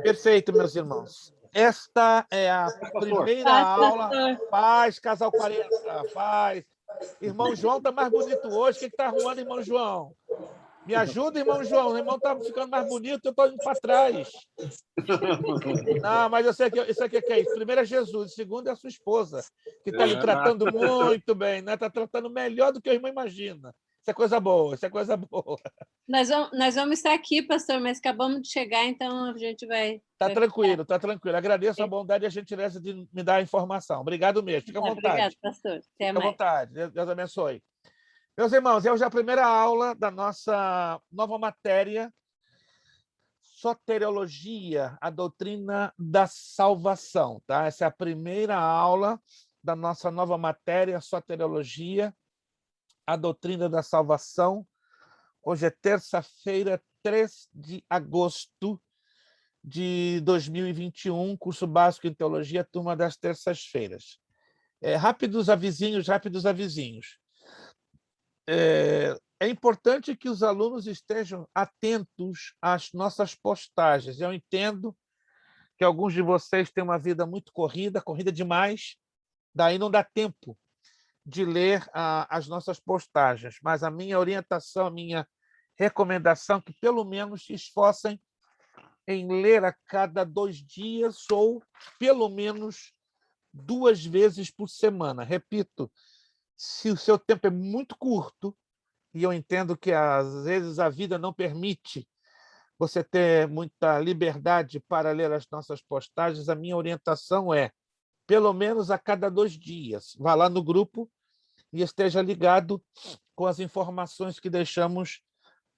Perfeito, meus irmãos. Esta é a primeira aula. Paz, casal 40. Paz. Irmão João está mais bonito hoje. O que está arrumando, irmão João? Me ajuda, irmão João. O irmão está ficando mais bonito, eu estou indo para trás. Não, mas eu sei que isso aqui é isso. Primeiro é Jesus, segundo é a sua esposa, que está lhe tratando muito bem, né? Está tratando melhor do que o irmão imagina. Isso é coisa boa, isso é coisa boa. Nós vamos estar aqui, pastor, mas acabamos de chegar, então a gente vai... Está tranquilo, está tranquilo. Agradeço a bondade e a gentileza de me dar a informação. Obrigado mesmo. Fica à vontade. Obrigado, pastor. Até Fica à mais. vontade. Deus abençoe. Meus irmãos, hoje é a primeira aula da nossa nova matéria, Soteriologia, a doutrina da salvação. Tá? Essa é a primeira aula da nossa nova matéria, Soteriologia, a doutrina da salvação. Hoje é terça-feira, 3 de agosto de 2021, curso básico em teologia, turma das terças-feiras. Rápidos avisinhos, rápidos avisinhos. É importante que os alunos estejam atentos às nossas postagens. Eu entendo que alguns de vocês têm uma vida muito corrida, corrida demais, daí não dá tempo de ler as nossas postagens, mas a minha orientação, a minha recomendação é que pelo menos se esforcem em ler a cada 2 dias ou pelo menos 2 vezes por semana. Repito, se o seu tempo é muito curto, e eu entendo que às vezes a vida não permite você ter muita liberdade para ler as nossas postagens, a minha orientação é, pelo menos a cada 2 dias, vá lá no grupo e esteja ligado com as informações que deixamos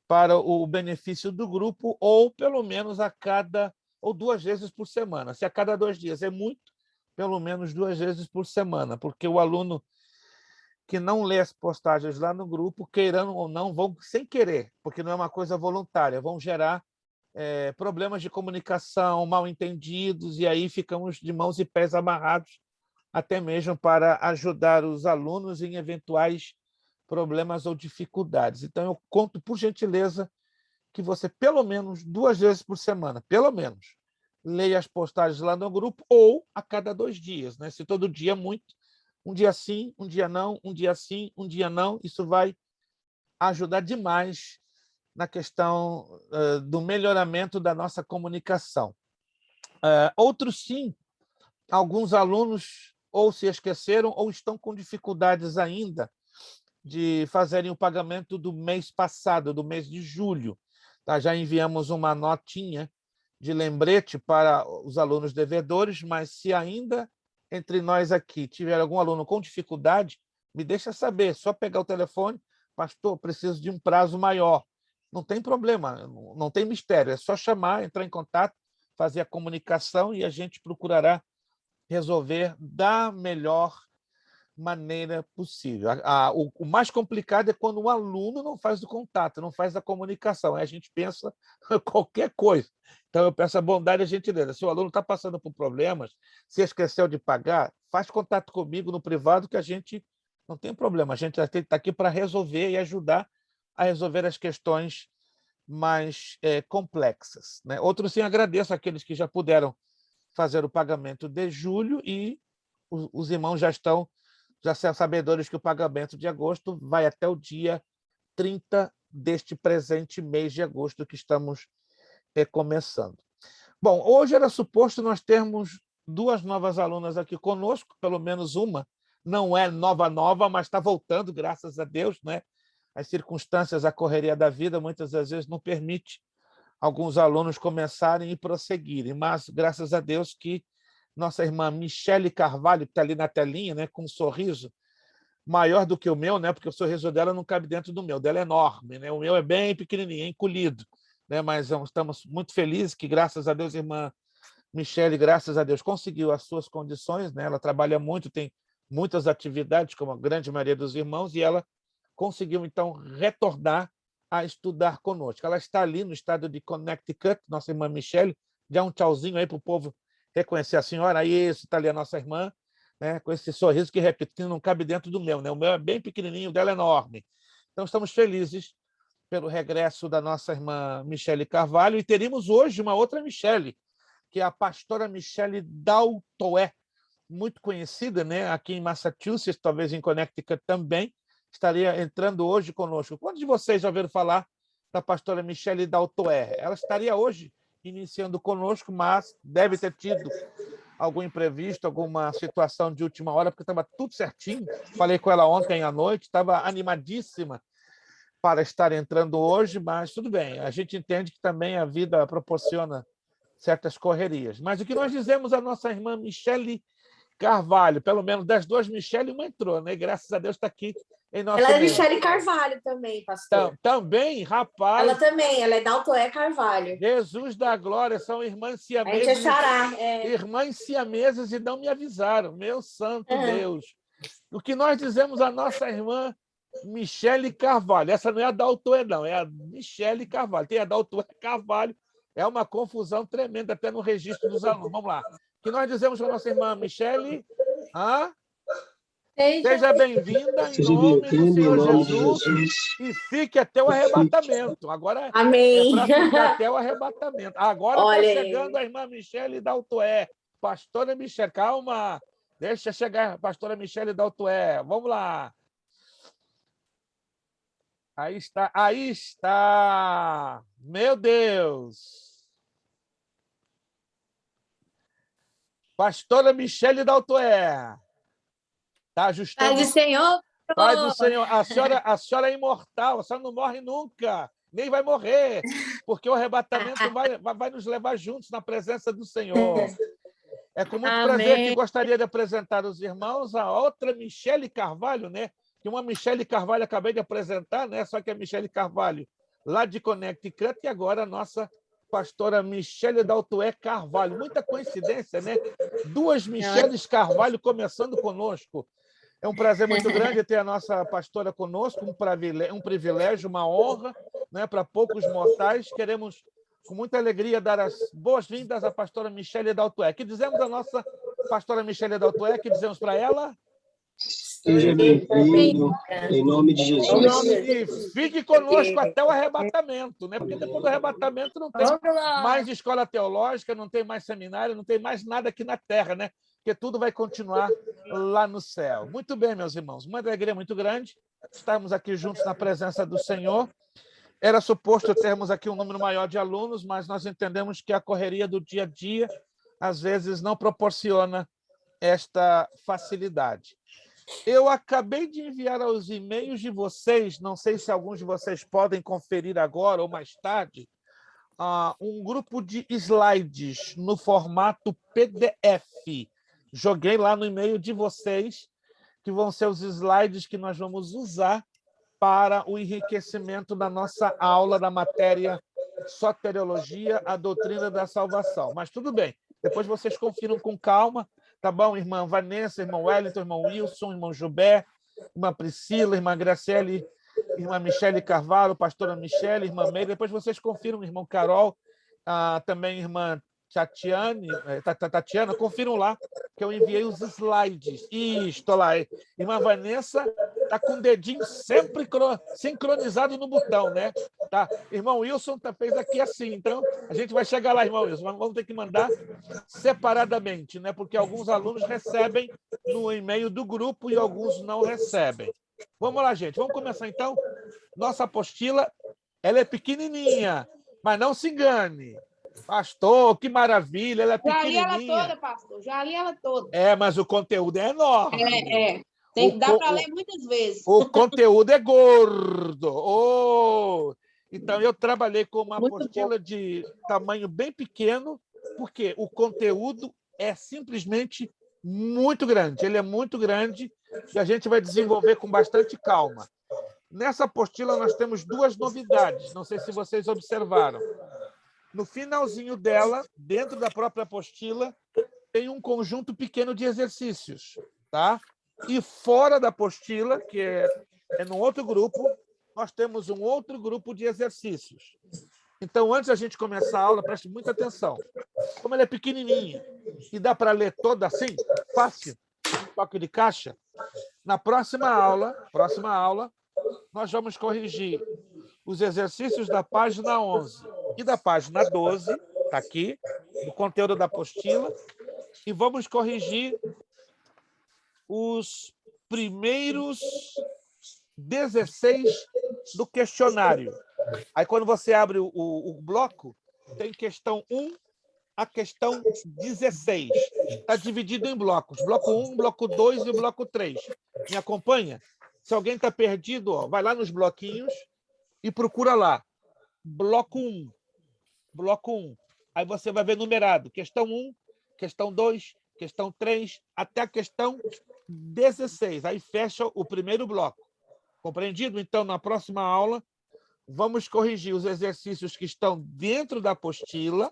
para o benefício do grupo, ou pelo menos a cada, ou 2 vezes por semana. Se a cada 2 dias é muito, pelo menos 2 vezes por semana, porque o aluno que não lê as postagens lá no grupo, queirando ou não, vão sem querer, porque não é uma coisa voluntária, vão gerar problemas de comunicação, mal-entendidos, e aí ficamos de mãos e pés amarrados, até mesmo para ajudar os alunos em eventuais problemas ou dificuldades. Então, eu conto, por gentileza, que você, pelo menos 2 vezes por semana, pelo menos, leia as postagens lá no grupo, ou a cada 2 dias. Né? Se todo dia é muito, um dia sim, um dia não, um dia sim, um dia não, isso vai ajudar demais na questão do melhoramento da nossa comunicação. Outros sim, alguns alunos ou se esqueceram ou estão com dificuldades ainda de fazerem o pagamento do mês passado, do mês de julho. Tá? Já enviamos uma notinha de lembrete para os alunos devedores, mas se ainda entre nós aqui tiver algum aluno com dificuldade, me deixa saber, só pegar o telefone, pastor, preciso de um prazo maior. Não tem problema, não tem mistério, é só chamar, entrar em contato, fazer a comunicação e a gente procurará resolver da melhor maneira possível. O mais complicado é quando o aluno não faz o contato, não faz a comunicação. Aí a gente pensa qualquer coisa. Então, eu peço a bondade e a gentileza. Se o aluno está passando por problemas, se esqueceu de pagar, faz contato comigo no privado que a gente não tem problema. A gente está aqui para resolver e ajudar a resolver as questões mais complexas. Né? Outro, sim, agradeço àqueles que já puderam fazer o pagamento de julho e os irmãos já são sabedores que o pagamento de agosto vai até o dia 30 deste presente mês de agosto que estamos começando. Bom, hoje era suposto nós termos 2 novas alunas aqui conosco, pelo menos uma, não é nova, mas está voltando, graças a Deus, né? As circunstâncias, a correria da vida, muitas das vezes não permite alguns alunos começarem e prosseguirem, mas graças a Deus que nossa irmã Michele Carvalho, que está ali na telinha, né, com um sorriso maior do que o meu, né, porque o sorriso dela não cabe dentro do meu, dela é enorme, né, o meu é bem pequenininho, é encolhido, né, mas estamos muito felizes que, graças a Deus, a irmã Michele, graças a Deus, conseguiu as suas condições, né, ela trabalha muito, tem muitas atividades, como a grande maioria dos irmãos, e ela conseguiu, então, retornar a estudar conosco. Ela está ali no estado de Connecticut, nossa irmã Michele, dá um tchauzinho aí para o povo reconhecer a senhora, aí está ali a nossa irmã, né, com esse sorriso que, repito, que não cabe dentro do meu, né? O meu é bem pequenininho, o dela é enorme. Então, estamos felizes pelo regresso da nossa irmã Michele Carvalho, e teríamos hoje uma outra Michele, que é a pastora Michele Daltoé, muito conhecida, né? Aqui em Massachusetts, talvez em Connecticut também, estaria entrando hoje conosco. Quantos de vocês já ouviram falar da pastora Michele Daltoé? Ela estaria hoje iniciando conosco, mas deve ter tido algum imprevisto, alguma situação de última hora, porque estava tudo certinho. Falei com ela ontem à noite, estava animadíssima para estar entrando hoje, mas tudo bem. A gente entende que também a vida proporciona certas correrias. Mas o que nós dizemos à nossa irmã Michele Carvalho, pelo menos das duas Michele, uma entrou, né? Graças a Deus está aqui em nosso Ela é meio. Michele Carvalho também, pastor. Também, rapaz. Ela também, ela é Daltoé Carvalho. Jesus da glória, são irmãs A gente é siamesas. xará. Irmãs siamesas e não me avisaram. Meu santo Deus. O que nós dizemos à nossa irmã Michele Carvalho. Essa não é a Daltoé, não. É a Michele Carvalho. Tem a Daltoé Carvalho. É uma confusão tremenda até no registro dos alunos. Vamos lá. O que nós dizemos para a nossa irmã Michele? Seja bem-vinda em nome do Senhor Jesus e fique até o arrebatamento. Agora Amém. é para ficar até o arrebatamento. Agora está chegando a irmã Michele Daltoé. Pastora Michele, calma. Deixa chegar a pastora Michele Daltoé. Vamos lá. Aí está, aí está. Meu Deus. Pastora Michele Daltoé. Está ajustando. Pai do Senhor. Pai do Senhor. A senhora é imortal, a senhora não morre nunca, nem vai morrer, porque o arrebatamento vai nos levar juntos na presença do Senhor. É com muito prazer que gostaria de apresentar aos irmãos a outra Michele Carvalho, né? Que uma Michele Carvalho acabei de apresentar, né? Só que a Michele Carvalho, lá de Connecticut, e agora a nossa pastora Michele Daltoé Carvalho. Muita coincidência, né? Duas Micheles Carvalho começando conosco. É um prazer muito grande ter a nossa pastora conosco, um privilégio, uma honra, né, para poucos mortais. Queremos, com muita alegria, dar as boas-vindas à pastora Michele Daltoé. Que dizemos à nossa pastora Michele Daltoé? Que dizemos para ela? Seja bem-vindo, em nome de Jesus. E fique conosco até o arrebatamento, né? Porque depois do arrebatamento não tem mais escola teológica, não tem mais seminário, não tem mais nada aqui na Terra, né? Porque tudo vai continuar lá no céu. Muito bem, meus irmãos, uma alegria muito grande estarmos aqui juntos na presença do Senhor. Era suposto termos aqui um número maior de alunos, mas nós entendemos que a correria do dia a dia, às vezes, não proporciona esta facilidade. Eu acabei de enviar aos e-mails de vocês, não sei se alguns de vocês podem conferir agora ou mais tarde, um grupo de slides no formato PDF. Joguei lá no e-mail de vocês, que vão ser os slides que nós vamos usar para o enriquecimento da nossa aula da matéria Soteriologia, a doutrina da salvação. Mas tudo bem, depois vocês confiram com calma. Tá bom, irmã Vanessa, irmão Wellington, irmão Wilson, irmão Gilberto, irmã Priscila, irmã Graciele, irmã Michele Carvalho, pastora Michele, irmã Meire. Depois vocês confiram, irmão Carol, também irmã Tatiana, confiram lá, que eu enviei os slides. Isto lá. Irmã Vanessa está com o dedinho sempre sincronizado no botão, né? Tá. Irmão Wilson fez aqui assim, então a gente vai chegar lá, irmão Wilson. Vamos ter que mandar separadamente, né? Porque alguns alunos recebem no e-mail do grupo e alguns não recebem. Vamos lá, gente. Vamos começar, então. Nossa apostila, ela é pequenininha, mas não se engane. Pastor, que maravilha, ela é pequenininha. Já li ela toda, pastor, já li ela toda. Mas o conteúdo é enorme. Dá para ler muitas vezes. O conteúdo é gordo. Então, eu trabalhei com uma apostila de tamanho bem pequeno, porque o conteúdo é simplesmente muito grande. Ele é muito grande e a gente vai desenvolver com bastante calma. Nessa apostila, nós temos duas novidades. Não sei se vocês observaram. No finalzinho dela, dentro da própria apostila, tem um conjunto pequeno de exercícios, tá? E fora da apostila, que é no outro grupo, nós temos um outro grupo de exercícios. Então, antes da gente começar a aula, preste muita atenção. Como ela é pequenininha e dá para ler toda assim, fácil, toque de caixa, na próxima aula, nós vamos corrigir os exercícios da página 11 e da página 12, está aqui, no conteúdo da apostila, e vamos corrigir os primeiros 16 do questionário. Aí, quando você abre o bloco, tem questão 1 a questão 16. Está dividido em blocos. Bloco 1, bloco 2 e bloco 3. Me acompanha? Se alguém está perdido, ó, vai lá nos bloquinhos e procura lá. Bloco 1. Bloco 1. Aí você vai ver numerado. Questão 1, questão 2, questão 3, até a questão 16. Aí fecha o primeiro bloco. Compreendido? Então, na próxima aula, vamos corrigir os exercícios que estão dentro da apostila,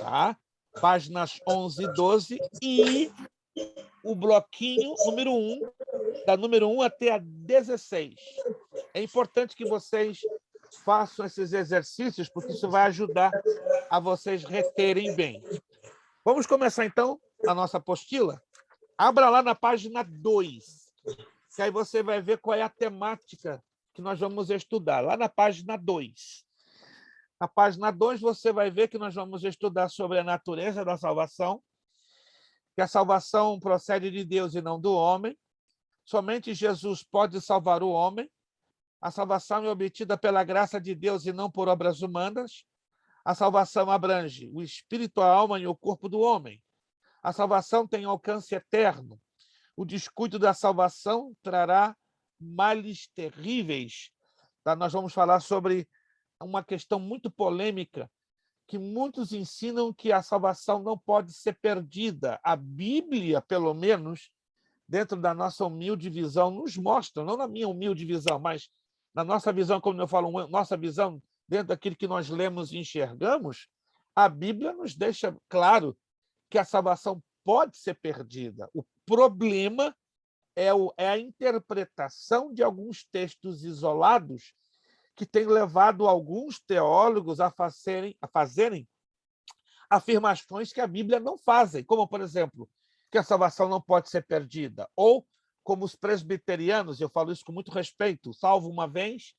tá? Páginas 11 e 12, e o bloquinho número 1, da número 1 até a 16. É importante que vocês façam esses exercícios, porque isso vai ajudar a vocês reterem bem. Vamos começar, então, a nossa apostila? Abra lá na página 2, que aí você vai ver qual é a temática que nós vamos estudar, lá na página 2. Na página 2, você vai ver que nós vamos estudar sobre a natureza da salvação, que a salvação procede de Deus e não do homem. Somente Jesus pode salvar o homem. A salvação é obtida pela graça de Deus e não por obras humanas. A salvação abrange o espírito, a alma e o corpo do homem. A salvação tem alcance eterno. O descuido da salvação trará males terríveis. Tá? Nós vamos falar sobre uma questão muito polêmica, que muitos ensinam que a salvação não pode ser perdida. A Bíblia, pelo menos, dentro da nossa humilde visão, nos mostra, não na minha humilde visão, mas na nossa visão, como eu falo, nossa visão dentro daquilo que nós lemos e enxergamos, a Bíblia nos deixa claro que a salvação pode ser perdida. O problema é a interpretação de alguns textos isolados que tem levado alguns teólogos a fazerem afirmações que a Bíblia não fazem, como, por exemplo, que a salvação não pode ser perdida, ou como os presbiterianos, eu falo isso com muito respeito, salvo uma vez,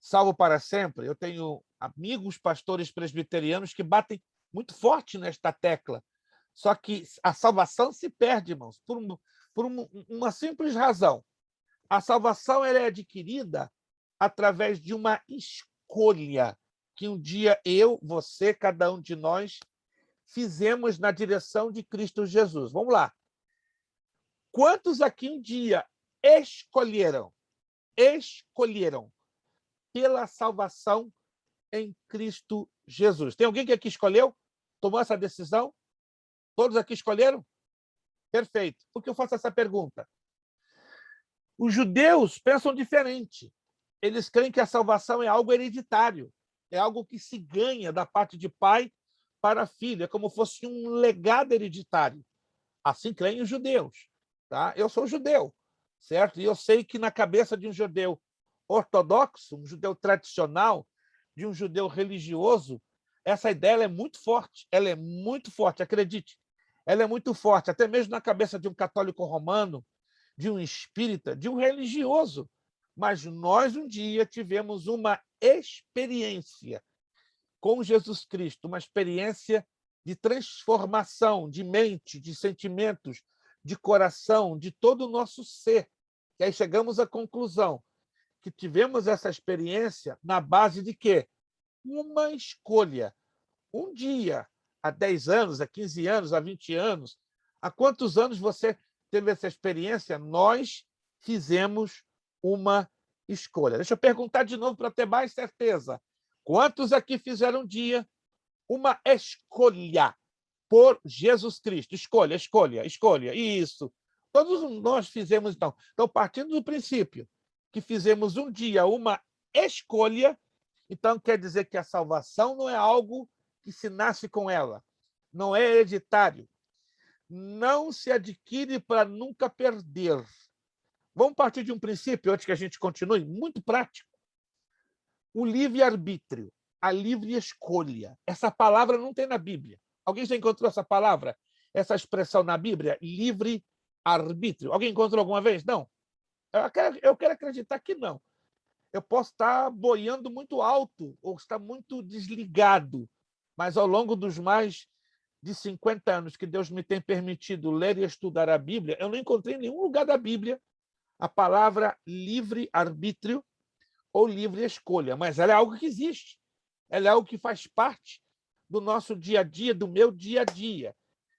salvo para sempre. Eu tenho amigos pastores presbiterianos que batem muito forte nesta tecla, só que a salvação se perde, irmãos, por uma simples razão. A salvação ela é adquirida através de uma escolha que um dia eu, você, cada um de nós fizemos na direção de Cristo Jesus. Vamos lá. Quantos aqui um dia escolheram pela salvação em Cristo Jesus? Tem alguém que aqui escolheu? Tomou essa decisão? Todos aqui escolheram? Perfeito. Por que eu faço essa pergunta? Os judeus pensam diferente. Eles creem que a salvação é algo hereditário, é algo que se ganha da parte de pai para filho, é como fosse um legado hereditário. Assim creem os judeus. Tá? Eu sou judeu, certo? E eu sei que na cabeça de um judeu ortodoxo, um judeu tradicional, de um judeu religioso, essa ideia é muito forte. Ela é muito forte, acredite. Ela é muito forte, até mesmo na cabeça de um católico romano, de um espírita, de um religioso. Mas nós um dia tivemos uma experiência com Jesus Cristo, uma experiência de transformação de mente, de sentimentos, de coração, de todo o nosso ser. E aí chegamos à conclusão que tivemos essa experiência na base de quê? Uma escolha. Um dia, há 10 anos, há 15 anos, há 20 anos, há quantos anos você teve essa experiência? Nós fizemos uma escolha. Deixa eu perguntar de novo para ter mais certeza. Quantos aqui fizeram um dia uma escolha por Jesus Cristo? Escolha, escolha, escolha. Isso. Todos nós fizemos, então. Então, partindo do princípio que fizemos um dia uma escolha, então quer dizer que a salvação não é algo que se nasce com ela. Não é hereditário. Não se adquire para nunca perder. Vamos partir de um princípio, antes que a gente continue, muito prático. O livre-arbítrio, a livre escolha. Essa palavra não tem na Bíblia. Alguém já encontrou essa palavra, essa expressão na Bíblia? Livre-arbítrio. Alguém encontrou alguma vez? Não? Eu quero acreditar que não. Eu posso estar boiando muito alto ou estar muito desligado, mas ao longo dos mais de 50 anos que Deus me tem permitido ler e estudar a Bíblia, eu não encontrei em nenhum lugar da Bíblia a palavra livre-arbítrio ou livre escolha, mas ela é algo que existe. Ela é algo que faz parte do nosso dia a dia, do meu dia a dia.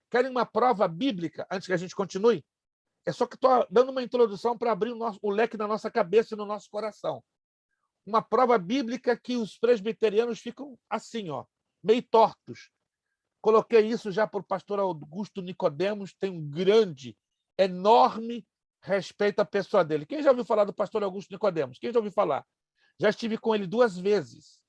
Querem uma prova bíblica, antes que a gente continue? É só que estou dando uma introdução para abrir o leque na nossa cabeça e no nosso coração. Uma prova bíblica que os presbiterianos ficam assim, ó, meio tortos. Coloquei isso já para o pastor Augusto Nicodemos, tem um grande, enorme respeito à pessoa dele. Quem já ouviu falar do pastor Augusto Nicodemos? Quem já ouviu falar? Já estive com ele 2 vezes.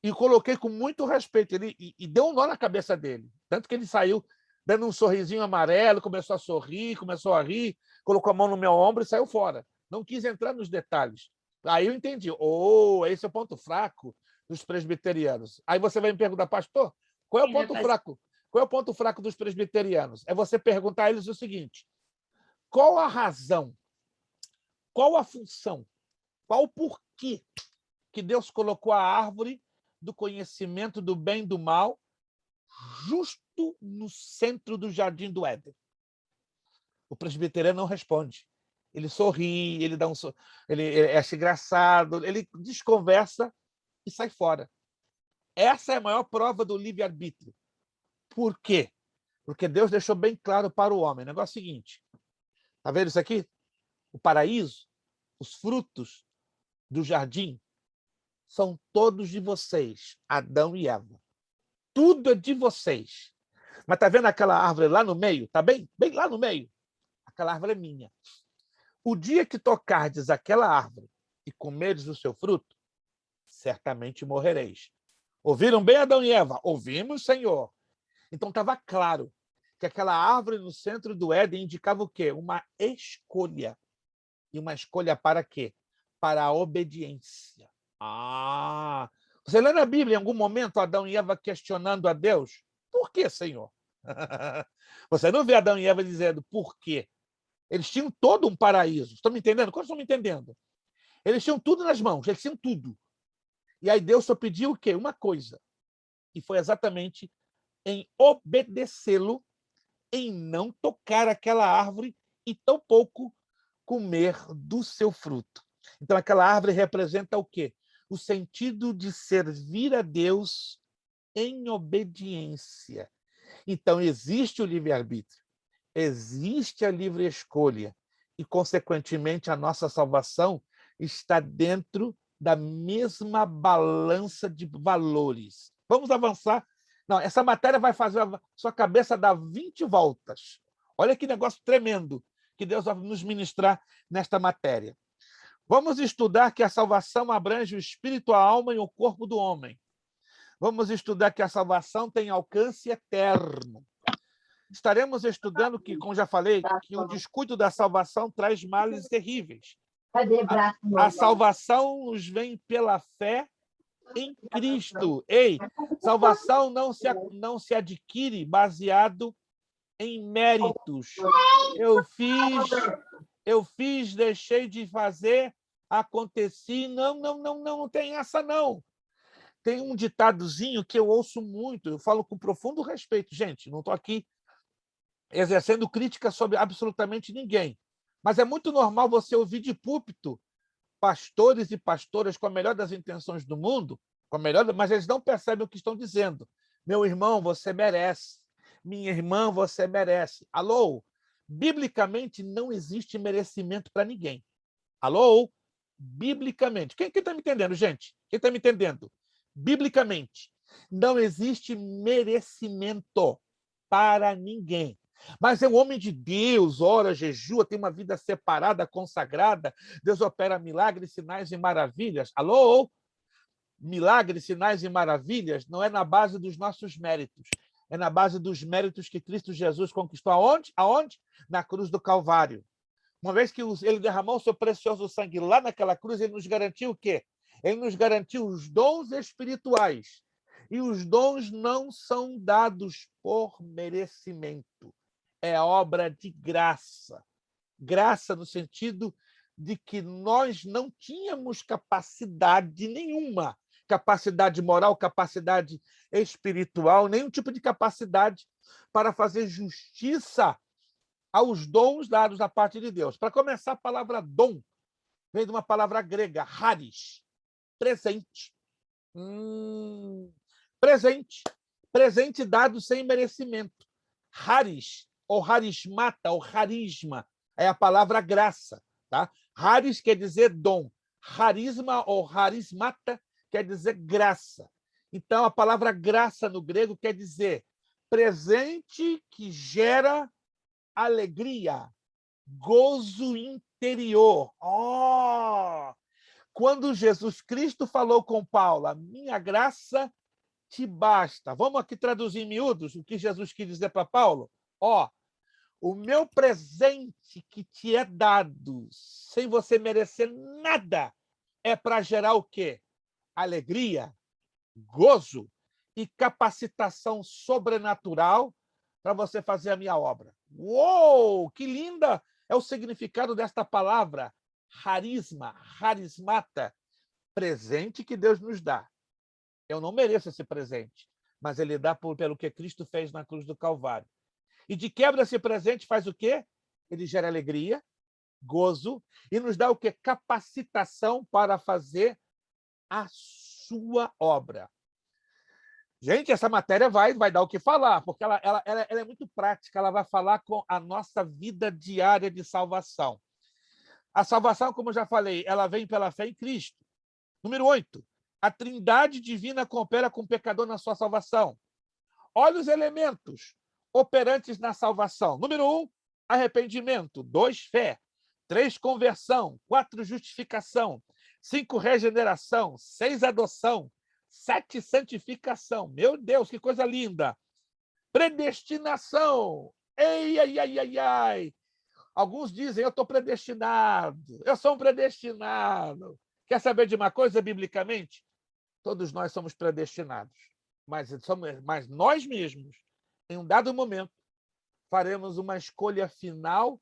E coloquei com muito respeito. E deu um nó na cabeça dele. Tanto que ele saiu dando um sorrisinho amarelo, começou a sorrir, começou a rir, colocou a mão no meu ombro e saiu fora. Não quis entrar nos detalhes. Aí eu entendi. Esse é o ponto fraco dos presbiterianos. Aí você vai me perguntar, pastor, qual é o ponto fraco? Qual é o ponto fraco dos presbiterianos? É você perguntar a eles o seguinte: qual a razão, qual a função, qual o porquê que Deus colocou a árvore do conhecimento do bem e do mal justo no centro do jardim do Éden? O presbiteriano não responde. Ele sorri, ele ele acha engraçado, ele desconversa e sai fora. Essa é a maior prova do livre-arbítrio. Por quê? Porque Deus deixou bem claro para o homem. O negócio é o seguinte: está vendo isso aqui? O paraíso, os frutos do jardim, são todos de vocês, Adão e Eva. Tudo é de vocês. Mas está vendo aquela árvore lá no meio? Está bem lá no meio? Aquela árvore é minha. O dia que tocardes aquela árvore e comerdes o seu fruto, certamente morrereis. Ouviram bem, Adão e Eva? Ouvimos, Senhor. Então estava claro que aquela árvore no centro do Éden indicava o quê? Uma escolha. E uma escolha para quê? Para a obediência. Você lê na Bíblia em algum momento Adão e Eva questionando a Deus? Por quê, Senhor? Você não vê Adão e Eva dizendo por quê? Eles tinham todo um paraíso. Estão me entendendo? Quantos estão me entendendo? Eles tinham tudo nas mãos, eles tinham tudo. E aí Deus só pediu o quê? Uma coisa. E foi exatamente em obedecê-lo, em não tocar aquela árvore e tampouco comer do seu fruto. Então, aquela árvore representa o quê? O sentido de servir a Deus em obediência. Então, existe o livre-arbítrio, existe a livre escolha e, consequentemente, a nossa salvação está dentro da mesma balança de valores. Vamos avançar. Não, essa matéria vai fazer a sua cabeça dar 20 voltas. Olha que negócio tremendo que Deus vai nos ministrar nesta matéria. Vamos estudar que a salvação abrange o espírito, a alma e o corpo do homem. Vamos estudar que a salvação tem alcance eterno. Estaremos estudando que, como já falei, que o descuido da salvação traz males terríveis. A salvação nos vem pela fé em Cristo. Salvação não se adquire baseado em méritos. Eu fiz, deixei de fazer, aconteci. Não tem essa, não. Tem um ditadozinho que eu ouço muito, eu falo com profundo respeito. Gente, não estou aqui exercendo crítica sobre absolutamente ninguém. Mas é muito normal você ouvir de púlpito pastores e pastoras com a melhor das intenções do mundo, mas eles não percebem o que estão dizendo. Meu irmão, você merece. Minha irmã, você merece. Alô? Biblicamente, não existe merecimento para ninguém. Alô? Biblicamente. Quem está me entendendo, gente? Quem está me entendendo? Biblicamente, não existe merecimento para ninguém. Mas é um homem de Deus, ora, jejua, tem uma vida separada, consagrada. Deus opera milagres, sinais e maravilhas. Alô? Milagres, sinais e maravilhas não é na base dos nossos méritos. É na base dos méritos que Cristo Jesus conquistou. Aonde? Aonde? Na cruz do Calvário. Uma vez que ele derramou o seu precioso sangue lá naquela cruz, ele nos garantiu o quê? Ele nos garantiu os dons espirituais. E os dons não são dados por merecimento. É obra de graça. Graça no sentido de que nós não tínhamos capacidade nenhuma, capacidade moral, capacidade espiritual, nenhum tipo de capacidade para fazer justiça aos dons dados da parte de Deus. Para começar, a palavra dom vem de uma palavra grega, charis, presente. Presente. Presente dado sem merecimento. Charis, ou charismata, ou charisma, é a palavra graça. Tá? Charis quer dizer dom. Charisma ou charismata quer dizer graça. Então, a palavra graça no grego quer dizer presente que gera alegria, gozo interior. Quando Jesus Cristo falou com Paulo, a minha graça te basta. Vamos aqui traduzir em miúdos o que Jesus quis dizer para Paulo? O meu presente que te é dado, sem você merecer nada, é para gerar o quê? Alegria, gozo e capacitação sobrenatural para você fazer a minha obra. Uou, que linda é o significado desta palavra, charisma, charismata, presente que Deus nos dá. Eu não mereço esse presente, mas ele dá pelo que Cristo fez na cruz do Calvário. E de quebra esse presente faz o quê? Ele gera alegria, gozo e nos dá o quê? Capacitação para fazer a sua obra. Gente, essa matéria vai dar o que falar, porque ela é muito prática, ela vai falar com a nossa vida diária de salvação. A salvação, como eu já falei, ela vem pela fé em Cristo. Número 8, a Trindade divina coopera com o pecador na sua salvação. Olha os elementos operantes na salvação. Número 1, arrependimento. 2, fé. 3, conversão. 4, justificação. 5, regeneração. 6, adoção. 7, santificação. Meu Deus, que coisa linda! Predestinação. Ei, ai, ai, ai, ai. Alguns dizem, eu estou predestinado. Eu sou um predestinado. Quer saber de uma coisa, biblicamente? Todos nós somos predestinados. Mas nós mesmos, em um dado momento, faremos uma escolha final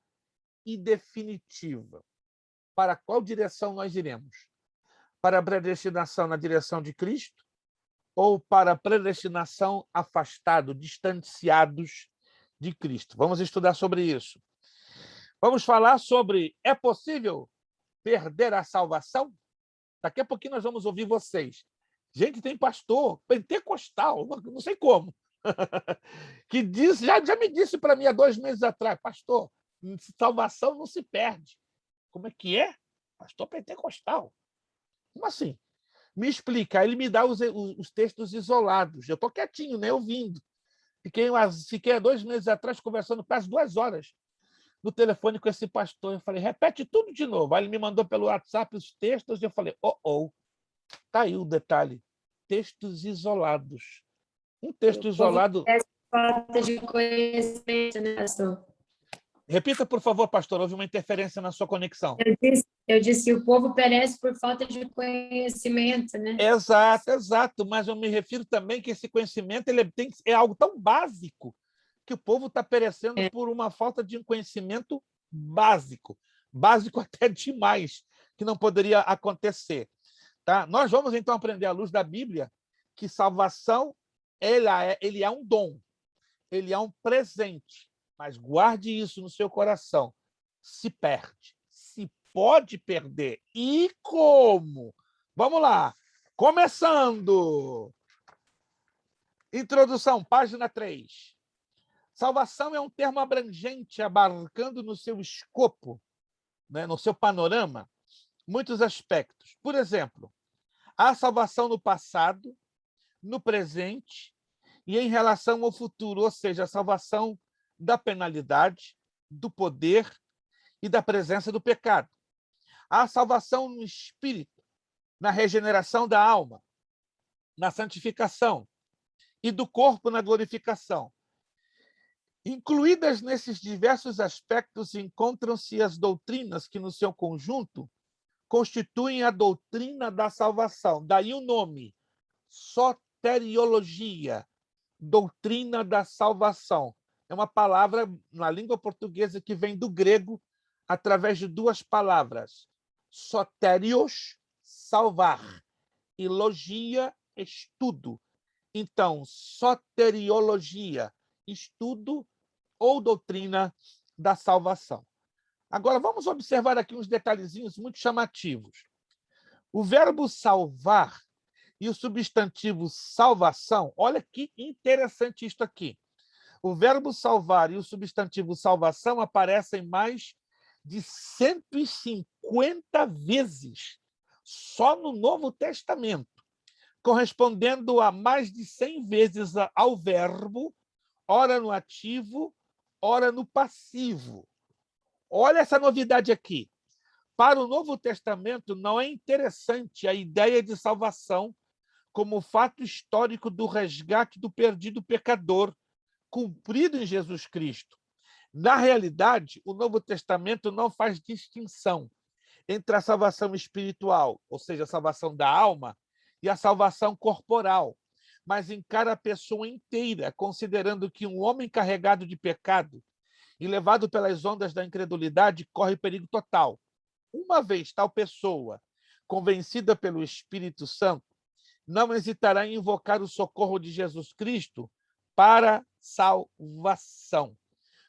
e definitiva. Para qual direção nós iremos? Para a predestinação na direção de Cristo ou para a predestinação afastado, distanciados de Cristo? Vamos estudar sobre isso. Vamos falar sobre, é possível perder a salvação? Daqui a pouquinho nós vamos ouvir vocês. Gente, tem pastor pentecostal, não sei como, que disse, já me disse para mim há 2 meses atrás, pastor, salvação não se perde. Como é que é? Pastor pentecostal. Como assim? Me explica. Aí ele me dá os textos isolados. Eu estou quietinho, né, ouvindo. Fiquei há 2 meses atrás conversando quase 2 horas no telefone com esse pastor. Eu falei, repete tudo de novo. Aí ele me mandou pelo WhatsApp os textos e eu falei, tá aí o detalhe. Textos isolados. Um texto isolado... Falta de conhecimento, né, pastor? Repita, por favor, pastor. Houve uma interferência na sua conexão. Eu disse que o povo perece por falta de conhecimento, né? Exato. Mas eu me refiro também que esse conhecimento é algo tão básico que o povo está perecendo por uma falta de um conhecimento básico. Básico até demais, que não poderia acontecer. Tá? Nós vamos, então, aprender à luz da Bíblia que salvação ele é um dom, ele é um presente, mas guarde isso no seu coração. Se perde, se pode perder. E como? Vamos lá. Começando. Introdução, página 3. Salvação é um termo abrangente, abarcando no seu escopo, né, no seu panorama, muitos aspectos. Por exemplo, há salvação no passado, no presente e em relação ao futuro, ou seja, a salvação da penalidade, do poder e da presença do pecado. Há salvação no espírito, na regeneração da alma, na santificação e do corpo na glorificação. Incluídas nesses diversos aspectos encontram-se as doutrinas que, no seu conjunto, constituem a doutrina da salvação. Daí o nome, soteriologia, doutrina da salvação. É uma palavra na língua portuguesa que vem do grego, através de duas palavras: sotérios, salvar, e logia, estudo. Então, soteriologia, estudo ou doutrina da salvação. Agora, vamos observar aqui uns detalhezinhos muito chamativos. O verbo salvar e o substantivo salvação, olha que interessante isto aqui. O verbo salvar e o substantivo salvação aparecem mais de 150 vezes só no Novo Testamento, correspondendo a mais de 100 vezes ao verbo, ora no ativo, ora no passivo. Olha essa novidade aqui. Para o Novo Testamento, não é interessante a ideia de salvação como fato histórico do resgate do perdido pecador, cumprido em Jesus Cristo. Na realidade, o Novo Testamento não faz distinção entre a salvação espiritual, ou seja, a salvação da alma, e a salvação corporal, mas encara a pessoa inteira, considerando que um homem carregado de pecado e levado pelas ondas da incredulidade corre perigo total. Uma vez tal pessoa, convencida pelo Espírito Santo, não hesitará em invocar o socorro de Jesus Cristo para salvação.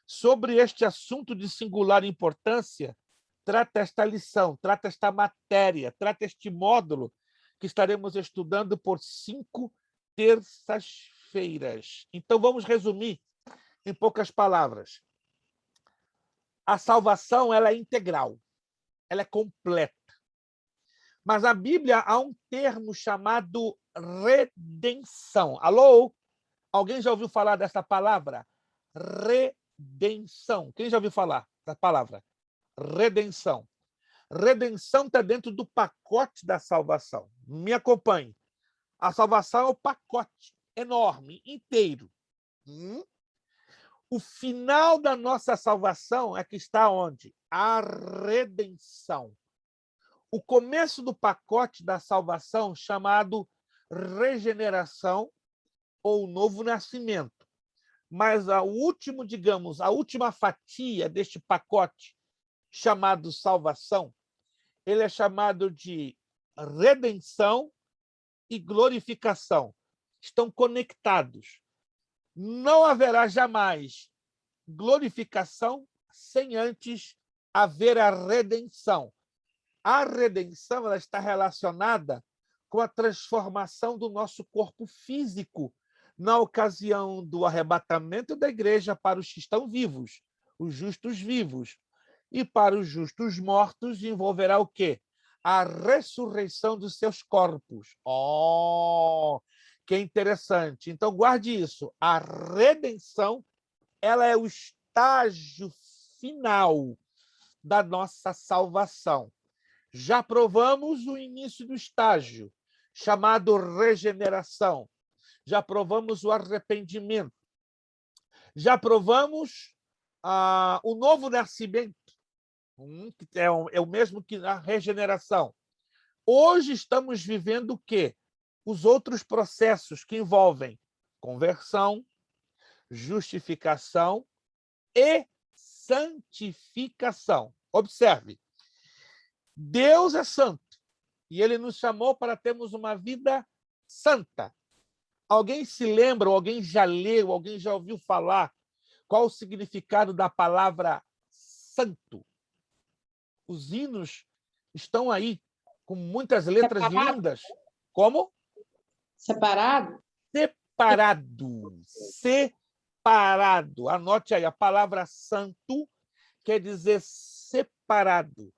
Sobre este assunto de singular importância, trata esta lição, trata esta matéria, trata este módulo que estaremos estudando por 5 terças-feiras. Então, vamos resumir em poucas palavras. A salvação ela é integral, ela é completa. Mas na Bíblia há um termo chamado redenção. Alô? Alguém já ouviu falar dessa palavra? Redenção. Quem já ouviu falar da palavra? Redenção. Redenção está dentro do pacote da salvação. Me acompanhe. A salvação é o pacote enorme, inteiro. O final da nossa salvação é que está onde? A redenção. O começo do pacote da salvação, chamado regeneração ou novo nascimento. Mas a última fatia deste pacote, chamado salvação, ele é chamado de redenção e glorificação. Estão conectados. Não haverá jamais glorificação sem antes haver a redenção. A redenção ela está relacionada com a transformação do nosso corpo físico na ocasião do arrebatamento da igreja para os que estão vivos, os justos vivos. E para os justos mortos envolverá o quê? A ressurreição dos seus corpos. Oh, que interessante. Então, guarde isso. A redenção ela é o estágio final da nossa salvação. Já provamos o início do estágio, chamado regeneração. Já provamos o arrependimento. Já provamos o novo nascimento, que é o mesmo que a regeneração. Hoje estamos vivendo o quê? Os outros processos que envolvem conversão, justificação e santificação. Observe, Deus é santo e ele nos chamou para termos uma vida santa. Alguém se lembra, ou alguém já leu, alguém já ouviu falar qual o significado da palavra santo? Os hinos estão aí com muitas letras lindas. Como? Separado? Separado. Separado. Anote aí, a palavra santo quer dizer separado.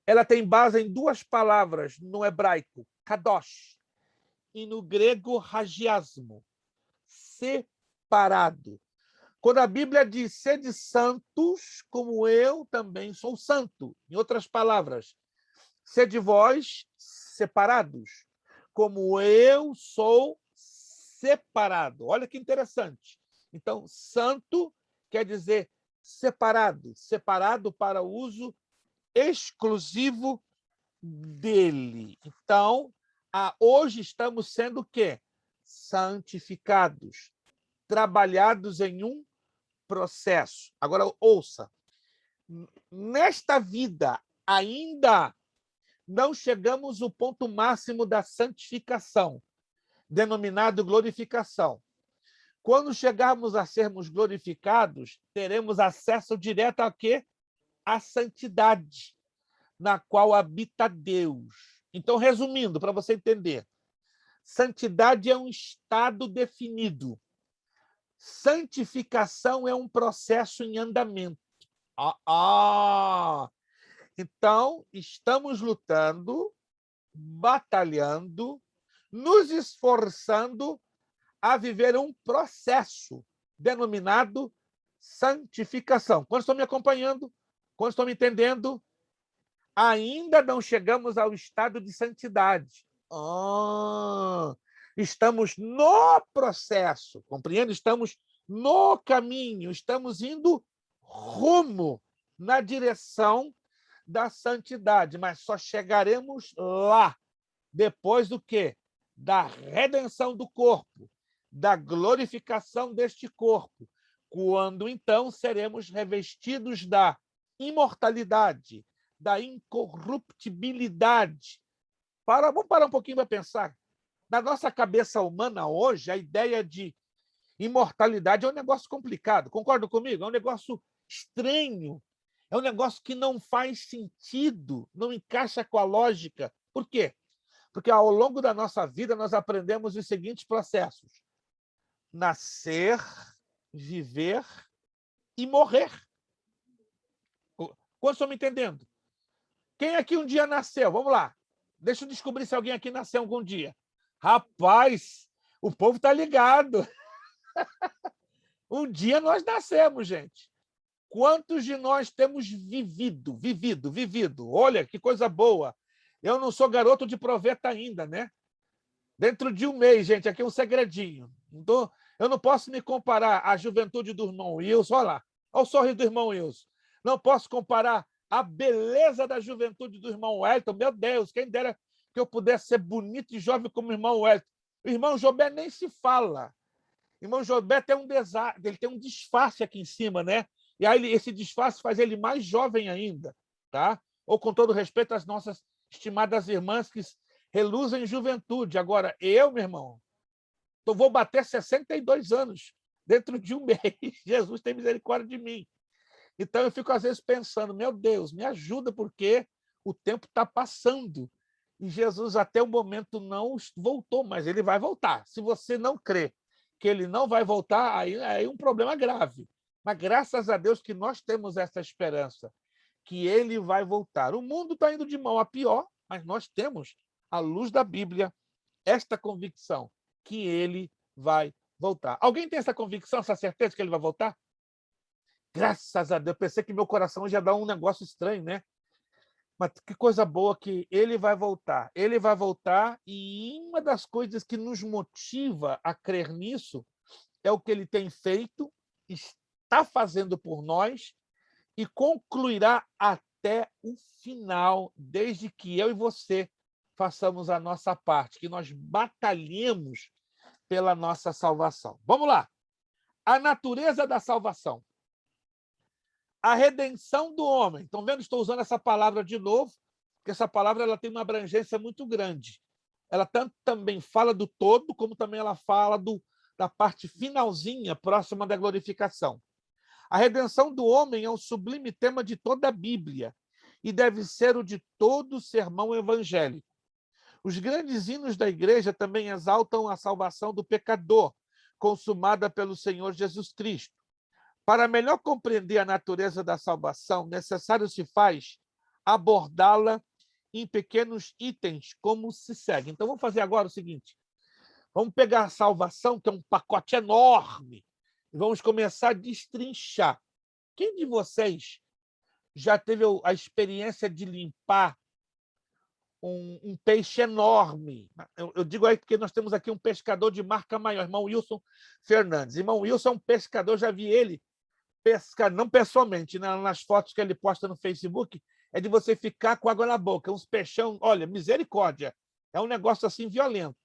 Ela tem base em 2 palavras no hebraico, kadosh, e no grego, hagiasmo, separado. Quando a Bíblia diz, sede santos, como eu também sou santo. Em outras palavras, sede vós separados, como eu sou separado. Olha que interessante. Então, santo quer dizer separado, separado para o uso exclusivo dele. Então, hoje estamos sendo o quê? Santificados, trabalhados em um processo. Agora, ouça. nesta vida ainda não chegamos ao ponto máximo da santificação, denominado glorificação. Quando chegarmos a sermos glorificados, teremos acesso direto a quê? A santidade, na qual habita Deus. Então, resumindo, para você entender, santidade é um estado definido. Santificação é um processo em andamento. Então, estamos lutando, batalhando, nos esforçando a viver um processo denominado santificação. Quando estão me acompanhando? Quando estão me entendendo? Ainda não chegamos ao estado de santidade. Estamos no processo, compreende? Estamos no caminho, estamos indo rumo na direção da santidade, mas só chegaremos lá depois do quê? Da redenção do corpo, da glorificação deste corpo, quando então seremos revestidos da imortalidade, da incorruptibilidade. Vamos parar um pouquinho para pensar. Na nossa cabeça humana hoje, a ideia de imortalidade é um negócio complicado. Concorda comigo? É um negócio estranho. É um negócio que não faz sentido, não encaixa com a lógica. Por quê? Porque ao longo da nossa vida nós aprendemos os seguintes processos: nascer, viver e morrer. Quantos estão me entendendo? Quem aqui um dia nasceu? Vamos lá. Deixa eu descobrir se alguém aqui nasceu algum dia. Rapaz, o povo está ligado. Um dia nós nascemos, gente. Quantos de nós temos vivido? Olha, que coisa boa. Eu não sou garoto de proveta ainda, né? Dentro de um mês, gente, aqui é um segredinho. Então, eu não posso me comparar à juventude do irmão Wilson. Olha lá, olha o sorriso do irmão Wilson. Não posso comparar a beleza da juventude do irmão Wellington. Meu Deus, quem dera que eu pudesse ser bonito e jovem como o irmão Wellington. O irmão Jobé nem se fala. O irmão Jobé tem ele tem um disfarce aqui em cima, né? E aí esse disfarce faz ele mais jovem ainda, tá? Ou com todo respeito às nossas estimadas irmãs que reluzem em juventude. Agora, eu, meu irmão, vou bater 62 anos dentro de um mês. Jesus tem misericórdia de mim. Então, eu fico, às vezes, pensando, meu Deus, me ajuda, porque o tempo está passando. E Jesus, até o momento, não voltou, mas ele vai voltar. Se você não crê que ele não vai voltar, aí é um problema grave. Mas, graças a Deus, que nós temos essa esperança, que ele vai voltar. O mundo está indo de mal a pior, mas nós temos, à luz da Bíblia, esta convicção, que ele vai voltar. Alguém tem essa convicção, essa certeza que ele vai voltar? Graças a Deus. Pensei que meu coração já dá um negócio estranho, né? Mas que coisa boa que ele vai voltar. Ele vai voltar, e uma das coisas que nos motiva a crer nisso é o que ele tem feito, está fazendo por nós e concluirá até o final, desde que eu e você façamos a nossa parte, que nós batalhemos pela nossa salvação. Vamos lá. A natureza da salvação. A redenção do homem. Estão vendo? Estou usando essa palavra de novo, porque essa palavra ela tem uma abrangência muito grande. Ela tanto também fala do todo, como também ela fala da parte finalzinha, próxima da glorificação. A redenção do homem é um sublime tema de toda a Bíblia e deve ser o de todo o sermão evangélico. Os grandes hinos da igreja também exaltam a salvação do pecador, consumada pelo Senhor Jesus Cristo. Para melhor compreender a natureza da salvação, necessário se faz abordá-la em pequenos itens, como se segue. Então, vamos fazer agora o seguinte. Vamos pegar a salvação, que é um pacote enorme, e vamos começar a destrinchar. Quem de vocês já teve a experiência de limpar um peixe enorme? Eu digo aí porque nós temos aqui um pescador de marca maior, irmão Wilson Fernandes. Irmão Wilson é um pescador, já vi ele pescar, não pessoalmente, nas fotos que ele posta no Facebook, é de você ficar com água na boca, uns peixão, olha, misericórdia, é um negócio assim violento.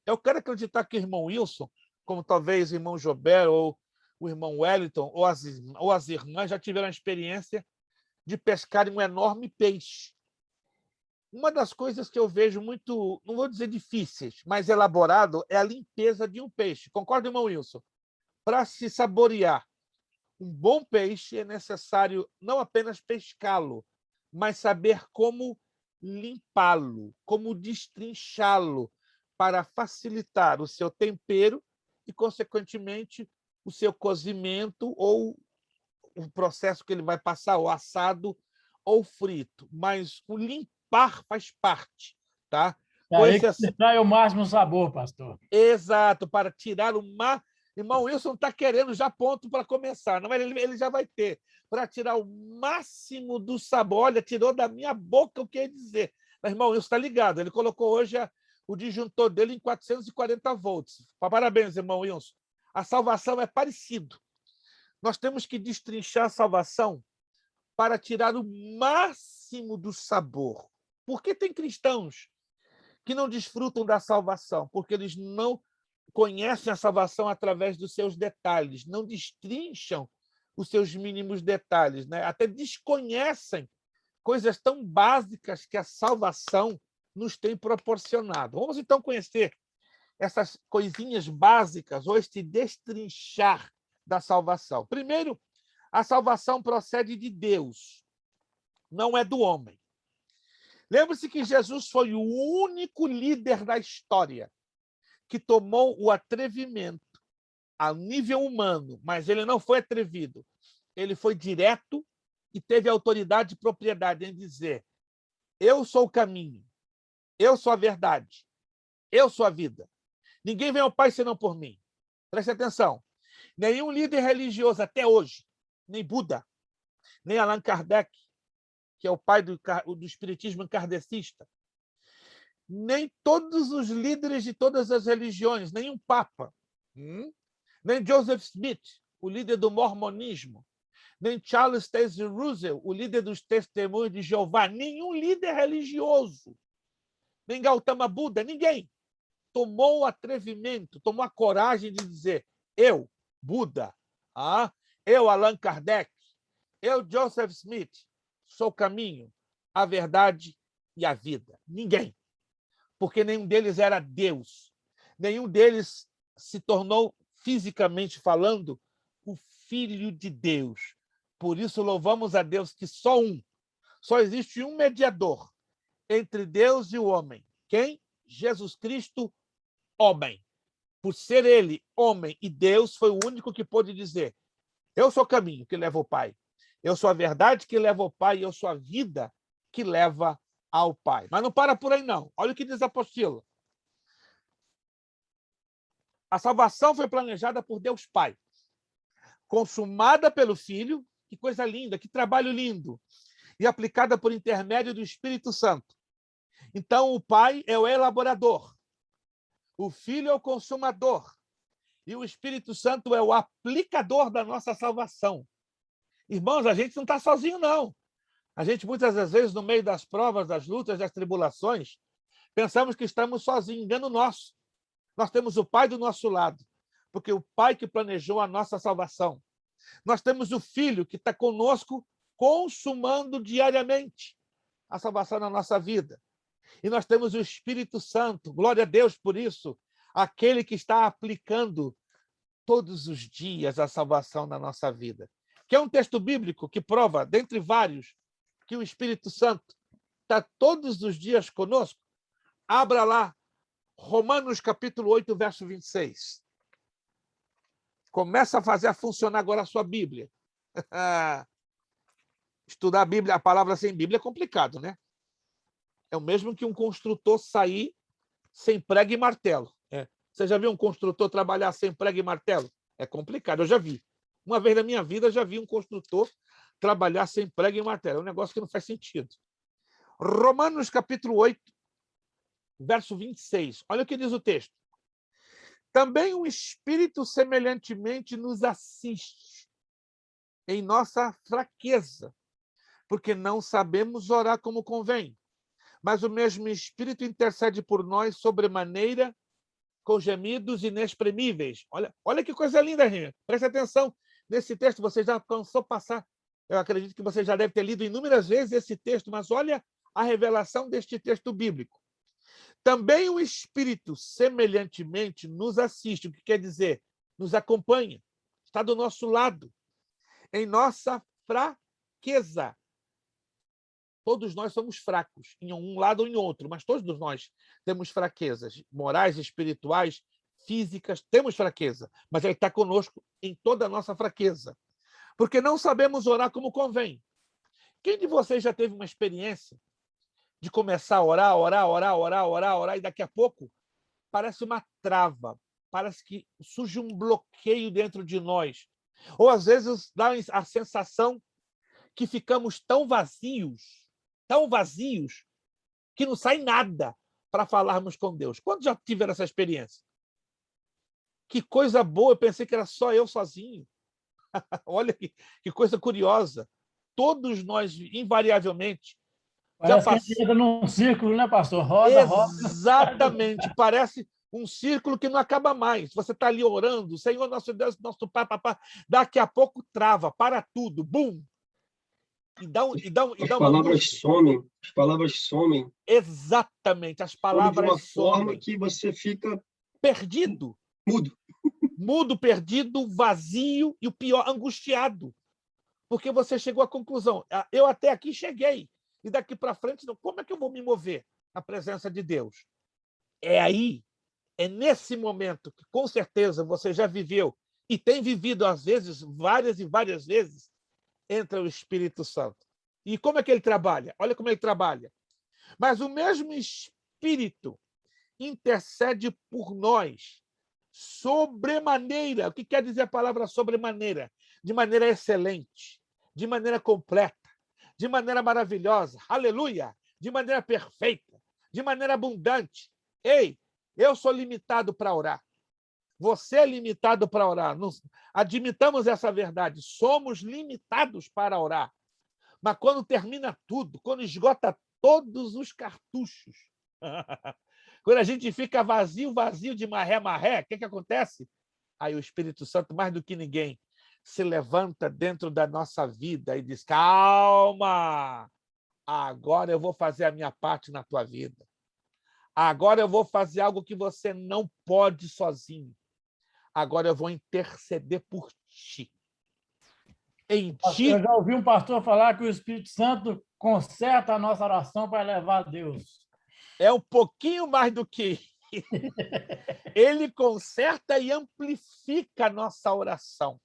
Eu quero acreditar que o irmão Wilson, como talvez o irmão Jobé ou o irmão Wellington ou as irmãs já tiveram a experiência de pescarem um enorme peixe. Uma das coisas que eu vejo muito, não vou dizer difíceis, mas elaborado, é a limpeza de um peixe. Concorda, irmão Wilson? Para se saborear um bom peixe, é necessário não apenas pescá-lo, mas saber como limpá-lo, como destrinchá-lo, para facilitar o seu tempero e, consequentemente, o seu cozimento ou o processo que ele vai passar, ou assado ou frito. Mas o limpar faz parte, tá? É Com aí que exceção- se trai o máximo sabor, pastor. Exato, para tirar o mar. Irmão Wilson está querendo já ponto para começar, não, ele já vai ter. Para tirar o máximo do sabor. Olha, tirou da minha boca o que ia dizer. Mas, irmão Wilson está ligado, ele colocou hoje o disjuntor dele em 440 volts. Parabéns, irmão Wilson. A salvação é parecido. Nós temos que destrinchar a salvação para tirar o máximo do sabor. Por que tem cristãos que não desfrutam da salvação? Porque eles não conhecem a salvação através dos seus detalhes, não destrincham os seus mínimos detalhes, né? Até desconhecem coisas tão básicas que a salvação nos tem proporcionado. Vamos então conhecer essas coisinhas básicas, ou este destrinchar da salvação. Primeiro, a salvação procede de Deus, não é do homem. Lembre-se que Jesus foi o único líder da história que tomou o atrevimento a nível humano, mas ele não foi atrevido. Ele foi direto e teve autoridade e propriedade em dizer: eu sou o caminho, eu sou a verdade, eu sou a vida. Ninguém vem ao Pai senão por mim. Preste atenção. Nenhum líder religioso até hoje, nem Buda, nem Allan Kardec, que é o pai do espiritismo kardecista, nem todos os líderes de todas as religiões, nem um papa, nem Joseph Smith, o líder do mormonismo, nem Charles Taze Russell, o líder dos Testemunhos de Jeová, nenhum líder religioso, nem Gautama Buda, ninguém tomou o atrevimento, tomou a coragem de dizer: eu, Buda, eu, Allan Kardec, eu, Joseph Smith, sou o caminho, a verdade e a vida. Ninguém. Porque nenhum deles era Deus. Nenhum deles se tornou, fisicamente falando, o Filho de Deus. Por isso, louvamos a Deus que só existe um mediador entre Deus e o homem. Quem? Jesus Cristo, homem. Por ser ele homem e Deus, foi o único que pôde dizer: eu sou o caminho que leva ao Pai. Eu sou a verdade que leva ao Pai, e eu sou a vida que leva ao Pai. Mas não para por aí, não. Olha o que diz a apostila. A salvação foi planejada por Deus Pai, consumada pelo Filho, que coisa linda, que trabalho lindo, e aplicada por intermédio do Espírito Santo. Então, o Pai é o elaborador, o Filho é o consumador, e o Espírito Santo é o aplicador da nossa salvação. Irmãos, a gente não está sozinho, não. A gente, muitas das vezes, no meio das provas, das lutas, das tribulações, pensamos que estamos sozinhos. Engano nosso. Nós temos o Pai do nosso lado, porque o Pai que planejou a nossa salvação. Nós temos o Filho que está conosco, consumando diariamente a salvação na nossa vida. E nós temos o Espírito Santo, glória a Deus por isso, aquele que está aplicando todos os dias a salvação na nossa vida. Que é um texto bíblico que prova, dentre vários, que o Espírito Santo está todos os dias conosco. Abra lá, Romanos capítulo 8, verso 26. Começa a fazer funcionar agora a sua Bíblia. Estudar a Bíblia, a palavra sem Bíblia é complicado, né? É o mesmo que um construtor sair sem prego e martelo. Você já viu um construtor trabalhar sem prego e martelo? É complicado, eu já vi. Uma vez na minha vida, eu já vi um construtor trabalhar sem prego e martelo. É um negócio que não faz sentido. Romanos capítulo 8, verso 26. Olha o que diz o texto. Também o Espírito semelhantemente nos assiste em nossa fraqueza, porque não sabemos orar como convém. Mas o mesmo Espírito intercede por nós sobremaneira com gemidos inexprimíveis. Olha que coisa linda, gente. Preste atenção nesse texto. Você já alcançou a passar Eu acredito que você já deve ter lido inúmeras vezes esse texto, mas olha a revelação deste texto bíblico. Também o Espírito, semelhantemente, nos assiste, o que quer dizer? Nos acompanha, está do nosso lado, em nossa fraqueza. Todos nós somos fracos, em um lado ou em outro, mas todos nós temos fraquezas morais, espirituais, físicas, temos fraqueza, mas Ele está conosco em toda a nossa fraqueza, porque não sabemos orar como convém. Quem de vocês já teve uma experiência de começar a orar, e daqui a pouco parece uma trava, parece que surge um bloqueio dentro de nós, ou às vezes dá a sensação que ficamos tão vazios, que não sai nada para falarmos com Deus. Quantos já tiveram essa experiência? Que coisa boa, eu pensei que era só eu sozinho. Olha que coisa curiosa. Todos nós, invariavelmente, Parece que a gente entra num círculo, né, pastor? Roda, roda. Exatamente, parece um círculo que não acaba mais. Você está ali orando, Senhor, nosso Deus, nosso Pai, daqui a pouco trava, para tudo, bum! As palavras somem, as palavras somem. Exatamente, as palavras somem de uma forma somem. que você fica Perdido. mudo. Mudo, perdido, vazio e o pior, angustiado. Porque você chegou à conclusão. Eu até aqui cheguei. E daqui para frente, como é que eu vou me mover na presença de Deus? É nesse momento que, com certeza, você já viveu e tem vivido, às vezes, várias e várias vezes, entra o Espírito Santo. E como é que ele trabalha? Olha como ele trabalha. Mas o mesmo Espírito intercede por nós sobremaneira. O que quer dizer a palavra sobremaneira? De maneira excelente, de maneira completa, de maneira maravilhosa, aleluia, de maneira perfeita, de maneira abundante. Ei, eu sou limitado para orar. Você é limitado para orar. Admitamos essa verdade. Somos limitados para orar. Mas quando termina tudo, quando esgota todos os cartuchos, quando a gente fica vazio de maré, o que acontece? Aí o Espírito Santo, mais do que ninguém, se levanta dentro da nossa vida e diz: calma, agora eu vou fazer a minha parte na tua vida. Agora eu vou fazer algo que você não pode sozinho. Agora eu vou interceder por ti. Em ti. Eu já ouvi um pastor falar que o Espírito Santo conserta a nossa oração para levar a Deus. É um pouquinho mais do que ele conserta e amplifica a nossa oração.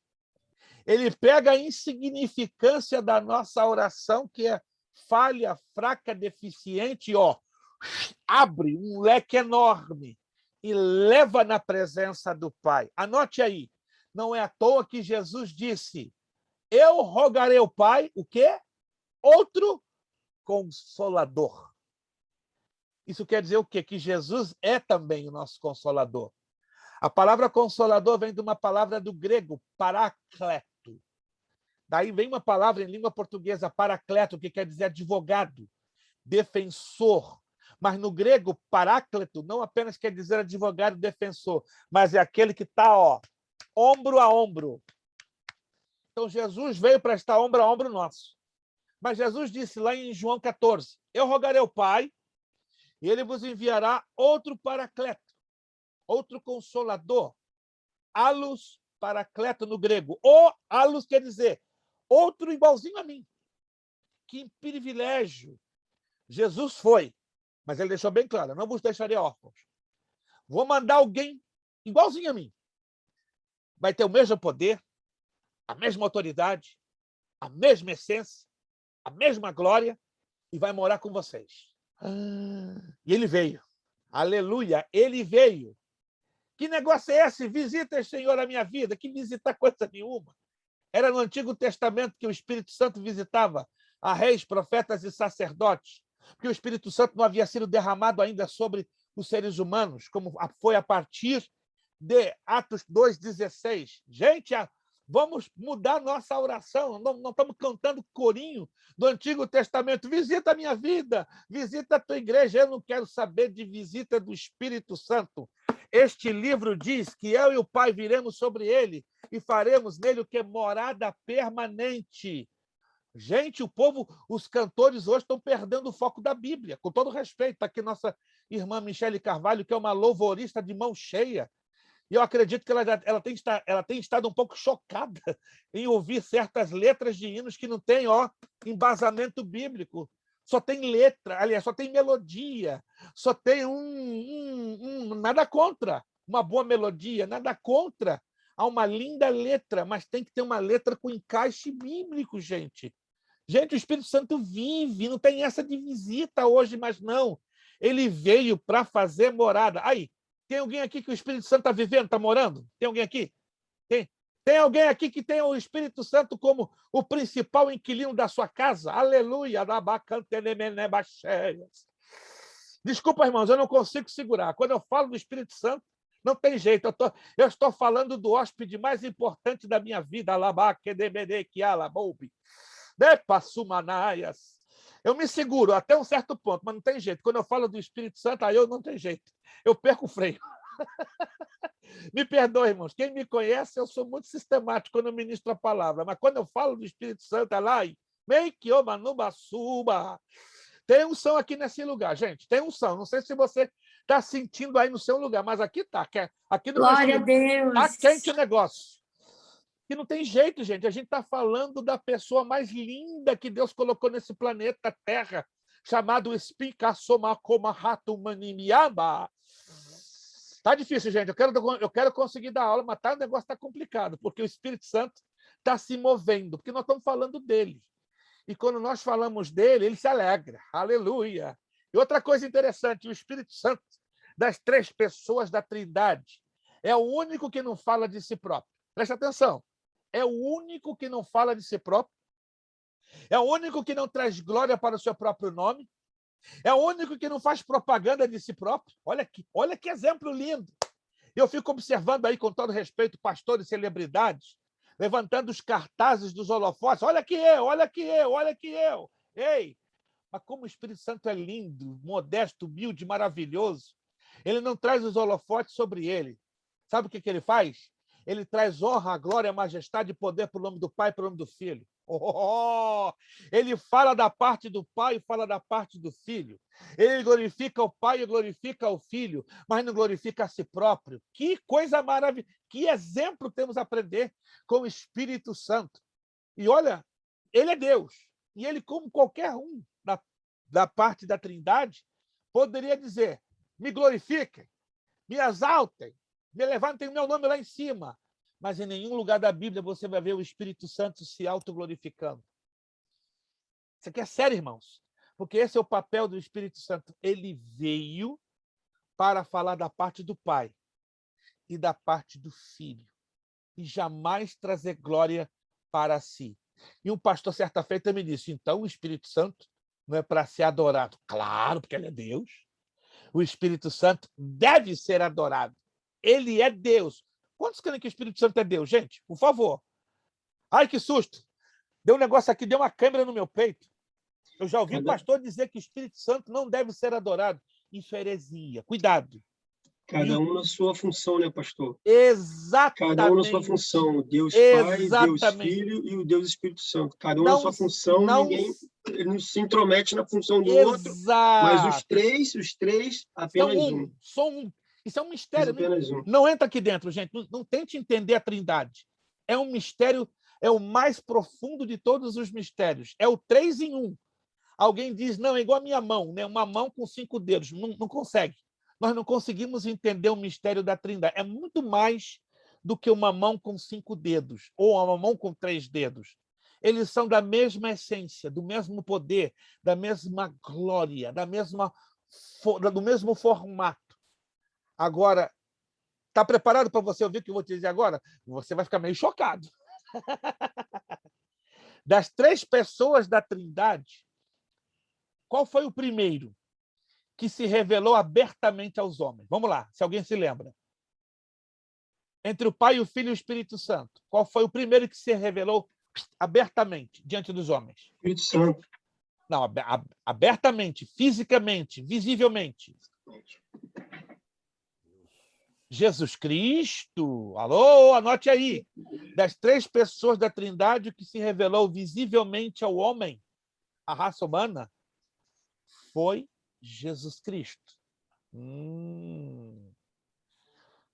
Ele pega a insignificância da nossa oração, que é falha, fraca, deficiente, e abre um leque enorme e leva na presença do Pai. Anote aí, não é à toa que Jesus disse: eu rogarei ao Pai, o quê? Outro Consolador. Isso quer dizer o quê? Que Jesus é também o nosso Consolador. A palavra Consolador vem de uma palavra do grego, parácleto. Daí vem uma palavra em língua portuguesa, paracleto, que quer dizer advogado, defensor. Mas no grego, parácleto não apenas quer dizer advogado, defensor, mas é aquele que está ombro a ombro. Então, Jesus veio para estar ombro a ombro nosso. Mas Jesus disse lá em João 14, eu rogarei ao Pai, e ele vos enviará outro paracleto, outro consolador. Allos paracleto no grego. O allos quer dizer outro igualzinho a mim. Que privilégio. Jesus foi, mas ele deixou bem claro, não vos deixarei órfãos. Vou mandar alguém igualzinho a mim. Vai ter o mesmo poder, a mesma autoridade, a mesma essência, a mesma glória, e vai morar com vocês. E ele veio. Aleluia, ele veio. Que negócio é esse? Visita, Senhor, a minha vida. Que visitar coisa nenhuma. Era no Antigo Testamento que o Espírito Santo visitava a reis, profetas e sacerdotes, porque o Espírito Santo não havia sido derramado ainda sobre os seres humanos, como foi a partir de Atos 2,16. Gente, vamos mudar nossa oração. Não estamos cantando corinho do Antigo Testamento. Visita a minha vida, visita a tua igreja. Eu não quero saber de visita do Espírito Santo. Este livro diz que eu e o Pai viremos sobre ele e faremos nele o que é morada permanente. Gente, o povo, os cantores hoje estão perdendo o foco da Bíblia. Com todo respeito, está aqui nossa irmã Michele Carvalho, que é uma louvorista de mão cheia. E eu acredito que ela tem estado um pouco chocada em ouvir certas letras de hinos que não têm embasamento bíblico. Só tem letra, aliás, só tem melodia, só tem nada contra uma boa melodia, nada contra a uma linda letra, mas tem que ter uma letra com encaixe bíblico, gente. Gente, o Espírito Santo vive, não tem essa de visita hoje, mas não. Ele veio para fazer morada. Aí, tem alguém aqui que o Espírito Santo está vivendo, está morando? Tem alguém aqui? Tem alguém aqui que tem o Espírito Santo como o principal inquilino da sua casa? Aleluia! Desculpa, irmãos, eu não consigo segurar. Quando eu falo do Espírito Santo, não tem jeito. Eu estou falando do hóspede mais importante da minha vida. Eu me seguro até um certo ponto, mas não tem jeito. Quando eu falo do Espírito Santo, aí eu não tem jeito. Eu perco o freio. Me perdoe, irmãos. Quem me conhece, eu sou muito sistemático quando eu ministro a palavra. Mas quando eu falo do Espírito Santo, é lá, tem unção aqui nesse lugar, gente. Tem unção. Não sei se você está sentindo aí no seu lugar, mas aqui está. Aqui no Glória a Deus. está quente o negócio. E não tem jeito, gente. A gente está falando da pessoa mais linda que Deus colocou nesse planeta Terra, chamado Espincasomacomahatumaniaba. Tá difícil, gente. Eu quero conseguir dar aula, mas o negócio está complicado, porque o Espírito Santo está se movendo, porque nós estamos falando dele. E quando nós falamos dele, ele se alegra. Aleluia! E outra coisa interessante, o Espírito Santo, das 3 pessoas da Trindade, é o único que não fala de si próprio. Preste atenção. É o único que não fala de si próprio. É o único que não traz glória para o seu próprio nome. É o único que não faz propaganda de si próprio. Olha que exemplo lindo. Eu fico observando aí, com todo respeito, pastores e celebridades, levantando os cartazes dos holofotes. Olha aqui eu, olha aqui eu, olha aqui eu. Ei, mas como o Espírito Santo é lindo, modesto, humilde, maravilhoso. Ele não traz os holofotes sobre ele. Sabe o que ele faz? Ele traz honra, glória, majestade e poder para o nome do Pai e para o nome do Filho. Ele fala da parte do Pai e fala da parte do Filho. Ele glorifica o Pai e glorifica o Filho, mas não glorifica a si próprio. Que coisa maravilhosa! Que exemplo temos a aprender com o Espírito Santo. E olha, ele é Deus. E ele, como qualquer um da parte da Trindade, poderia dizer: me glorifiquem, me exaltem, me levantem o meu nome lá em cima. Mas em nenhum lugar da Bíblia você vai ver o Espírito Santo se autoglorificando. Isso aqui é sério, irmãos. Porque esse é o papel do Espírito Santo. Ele veio para falar da parte do Pai e da parte do Filho. E jamais trazer glória para si. E um pastor, certa feita, me disse: então o Espírito Santo não é para ser adorado. Claro, porque ele é Deus. O Espírito Santo deve ser adorado. Ele é Deus. Quantos creem que o Espírito Santo é Deus, gente? Por favor. Ai, que susto. Deu um negócio aqui, deu uma câmera no meu peito. Eu já ouvi o pastor dizer que o Espírito Santo não deve ser adorado. Isso é heresia. Cuidado. Cada um na sua função, né, pastor? Exatamente. Cada um na sua função. Deus Pai, Deus Filho e o Deus Espírito Santo. Cada um na sua função, ninguém não se intromete na função do outro. Mas os três, apenas um. Só um. Isso é um mistério. Um. Não entra aqui dentro, gente. Não tente entender a Trindade. É um mistério, é o mais profundo de todos os mistérios. É o 3 em 1. Alguém diz: não, é igual a minha mão, né? Uma mão com 5 dedos. Não consegue. Nós não conseguimos entender o mistério da Trindade. É muito mais do que uma mão com 5 dedos ou uma mão com 3 dedos. Eles são da mesma essência, do mesmo poder, da mesma glória, do mesmo formato. Agora, está preparado para você ouvir o que eu vou te dizer agora? Você vai ficar meio chocado. Das 3 pessoas da Trindade, qual foi o primeiro que se revelou abertamente aos homens? Vamos lá, se alguém se lembra. Entre o Pai, o Filho e o Espírito Santo, qual foi o primeiro que se revelou abertamente diante dos homens? Espírito Santo. Não, abertamente, fisicamente, visivelmente. Jesus Cristo. Alô, anote aí. Das 3 pessoas da Trindade, o que se revelou visivelmente ao homem, a raça humana, foi Jesus Cristo.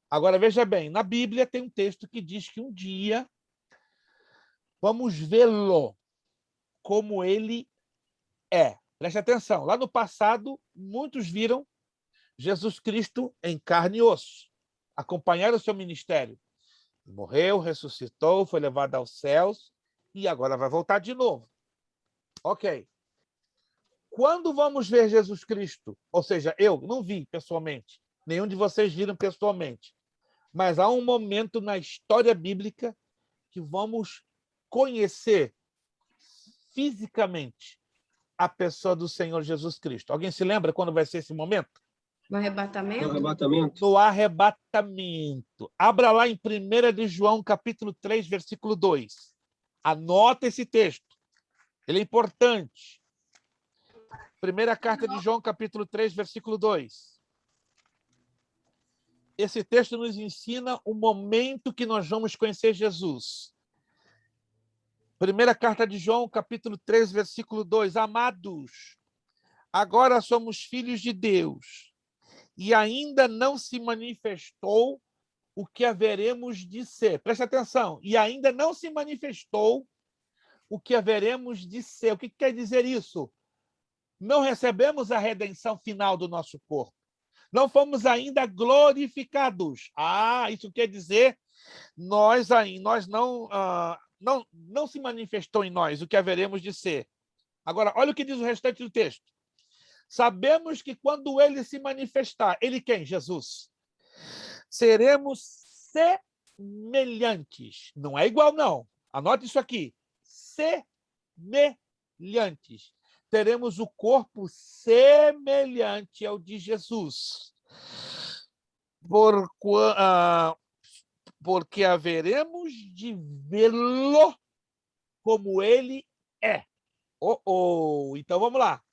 Agora, veja bem, na Bíblia tem um texto que diz que um dia vamos vê-lo como ele é. Preste atenção, lá no passado, muitos viram Jesus Cristo em carne e osso, acompanharam o seu ministério. Morreu, ressuscitou, foi levado aos céus e agora vai voltar de novo. Ok. Quando vamos ver Jesus Cristo? Ou seja, eu não vi pessoalmente, nenhum de vocês viram pessoalmente, mas há um momento na história bíblica que vamos conhecer fisicamente a pessoa do Senhor Jesus Cristo. Alguém se lembra quando vai ser esse momento? No arrebatamento? No arrebatamento. No arrebatamento. Abra lá em 1 de João, capítulo 3, versículo 2. Anota esse texto. Ele é importante. Primeira carta de João, capítulo 3, versículo 2. Esse texto nos ensina o momento que nós vamos conhecer Jesus. Primeira carta de João, capítulo 3, versículo 2. Amados, agora somos filhos de Deus, e ainda não se manifestou o que haveremos de ser. Preste atenção. E ainda não se manifestou o que haveremos de ser. O que quer dizer isso? Não recebemos a redenção final do nosso corpo. Não fomos ainda glorificados. Isso quer dizer nós não se manifestou em nós o que haveremos de ser. Agora, olha o que diz o restante do texto. Sabemos que quando ele se manifestar, ele quem? Jesus. Seremos semelhantes. Não é igual, não. Anote isso aqui. Semelhantes. Teremos o corpo semelhante ao de Jesus. Porque haveremos de vê-lo como ele é. Então, vamos lá.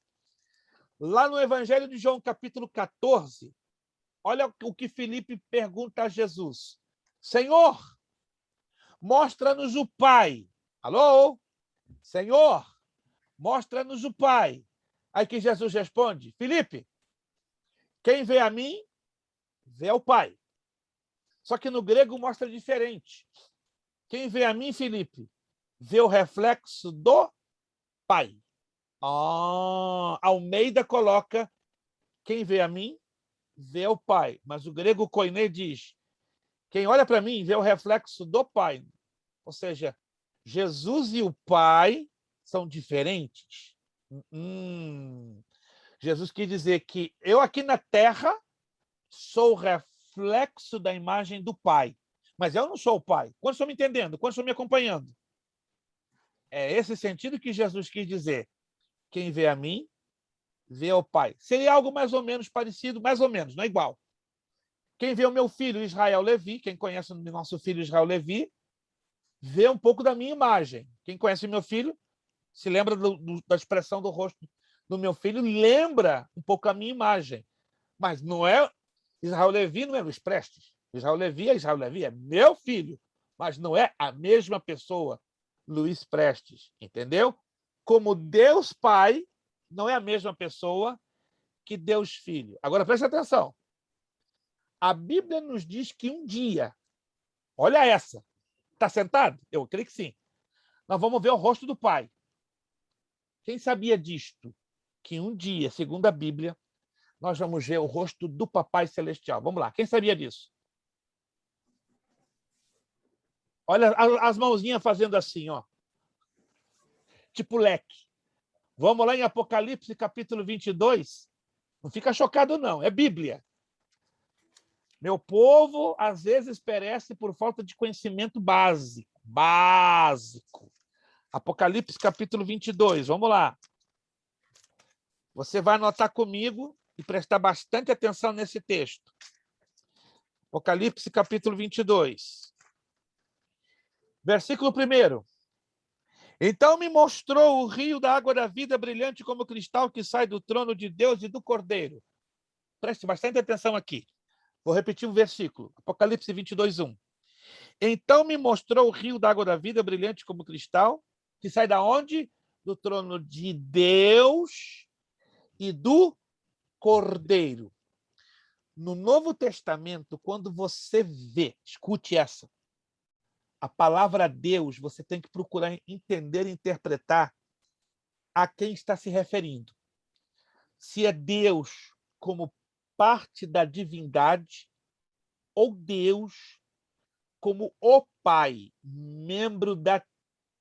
Lá no Evangelho de João, capítulo 14, olha o que Filipe pergunta a Jesus. Senhor, mostra-nos o Pai. Alô? Senhor, mostra-nos o Pai. Aí que Jesus responde, Filipe, quem vê a mim, vê ao Pai. Só que no grego mostra diferente. Quem vê a mim, Filipe, vê o reflexo do Pai. Almeida coloca, quem vê a mim, vê o Pai. Mas o grego koiné diz, quem olha para mim, vê o reflexo do Pai. Ou seja, Jesus e o Pai são diferentes. Jesus quis dizer que eu aqui na Terra sou o reflexo da imagem do Pai. Mas eu não sou o Pai. Quando estão me entendendo? Quando estão me acompanhando? É esse sentido que Jesus quis dizer. Quem vê a mim, vê ao Pai. Seria algo mais ou menos parecido, mais ou menos, não é igual. Quem vê o meu filho Israel Levi, quem conhece o nosso filho Israel Levi, vê um pouco da minha imagem. Quem conhece o meu filho, se lembra da expressão do rosto do meu filho, lembra um pouco a minha imagem. Mas não é Israel Levi, não é Luiz Prestes. Israel Levi é meu filho, mas não é a mesma pessoa, Luiz Prestes, entendeu? Como Deus Pai não é a mesma pessoa que Deus Filho. Agora, preste atenção. A Bíblia nos diz que um dia, olha essa, está sentado? Eu creio que sim. Nós vamos ver o rosto do Pai. Quem sabia disto? Que um dia, segundo a Bíblia, nós vamos ver o rosto do Papai Celestial. Vamos lá, quem sabia disso? Olha as mãozinhas fazendo assim, ó. Tipo leque. Vamos lá em Apocalipse, capítulo 22. Não fica chocado, não. É Bíblia. Meu povo, às vezes, perece por falta de conhecimento básico. Apocalipse, capítulo 22. Vamos lá. Você vai anotar comigo e prestar bastante atenção nesse texto. Apocalipse, capítulo 22. Versículo 1. Então me mostrou o rio da água da vida, brilhante como cristal, que sai do trono de Deus e do Cordeiro. Preste bastante atenção aqui. Vou repetir um versículo. Apocalipse 22, 1. Então me mostrou o rio da água da vida, brilhante como cristal, que sai da onde? Do trono de Deus e do Cordeiro. No Novo Testamento, quando você vê, escute essa, a palavra Deus, você tem que procurar entender e interpretar a quem está se referindo. Se é Deus como parte da divindade ou Deus como o Pai, membro da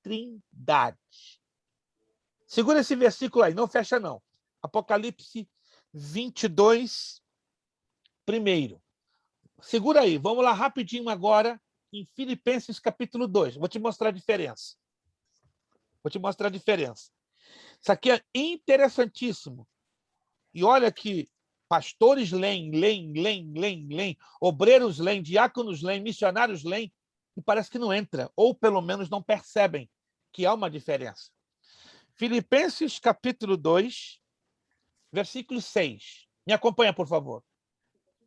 Trindade. Segura esse versículo aí, não fecha não. Apocalipse 22, primeiro. Segura aí, vamos lá rapidinho agora em Filipenses capítulo 2. Vou te mostrar a diferença. Isso aqui é interessantíssimo. E olha que pastores leem, obreiros leem, diáconos leem, missionários leem, e parece que não entra, ou pelo menos não percebem que há uma diferença. Filipenses capítulo 2, versículo 6. Me acompanha, por favor.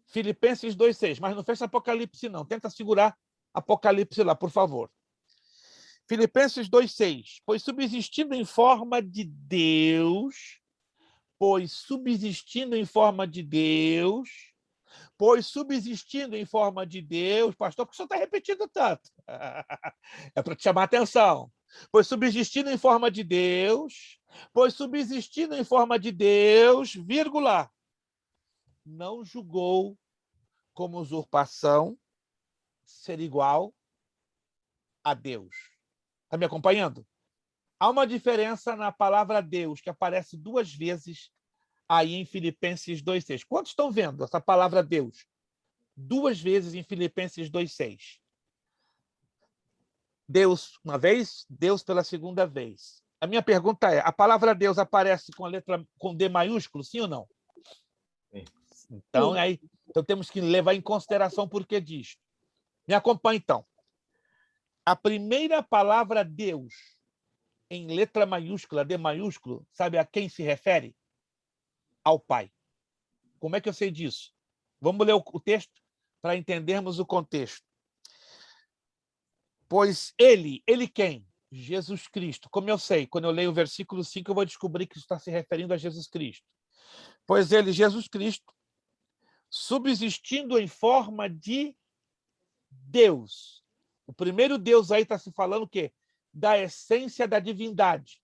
Filipenses 2, 6. Mas não fecha Apocalipse, não. Tenta segurar Apocalipse lá, por favor. Filipenses 2, 6. Pois subsistindo em forma de Deus, pastor, por que o senhor está repetindo tanto? É para te chamar a atenção. Pois subsistindo em forma de Deus, vírgula, não julgou como usurpação ser igual a Deus. Está me acompanhando? Há uma diferença na palavra Deus, que aparece 2 vezes aí em Filipenses 2,6. Quantos estão vendo essa palavra Deus? 2 vezes em Filipenses 2,6. Deus uma vez, Deus pela segunda vez. A minha pergunta é, a palavra Deus aparece com a letra com D maiúsculo, sim ou não? Sim. Então, então temos que levar em consideração o porquê disto. Me acompanhe, então. A primeira palavra Deus, em letra maiúscula, D maiúsculo, sabe a quem se refere? Ao Pai. Como é que eu sei disso? Vamos ler o texto para entendermos o contexto. Pois ele quem? Jesus Cristo. Como eu sei? Quando eu leio o versículo 5, eu vou descobrir que isso está se referindo a Jesus Cristo. Pois ele, Jesus Cristo, subsistindo em forma de Deus. O primeiro Deus aí está se falando o quê? Da essência da divindade.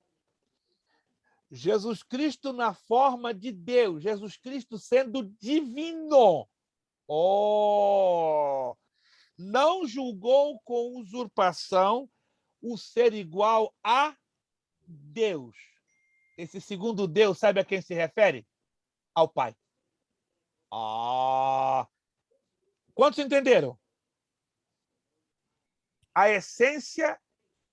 Jesus Cristo na forma de Deus. Jesus Cristo sendo divino. Não julgou com usurpação o ser igual a Deus. Esse segundo Deus, sabe a quem se refere? Ao Pai. Quantos entenderam? A essência,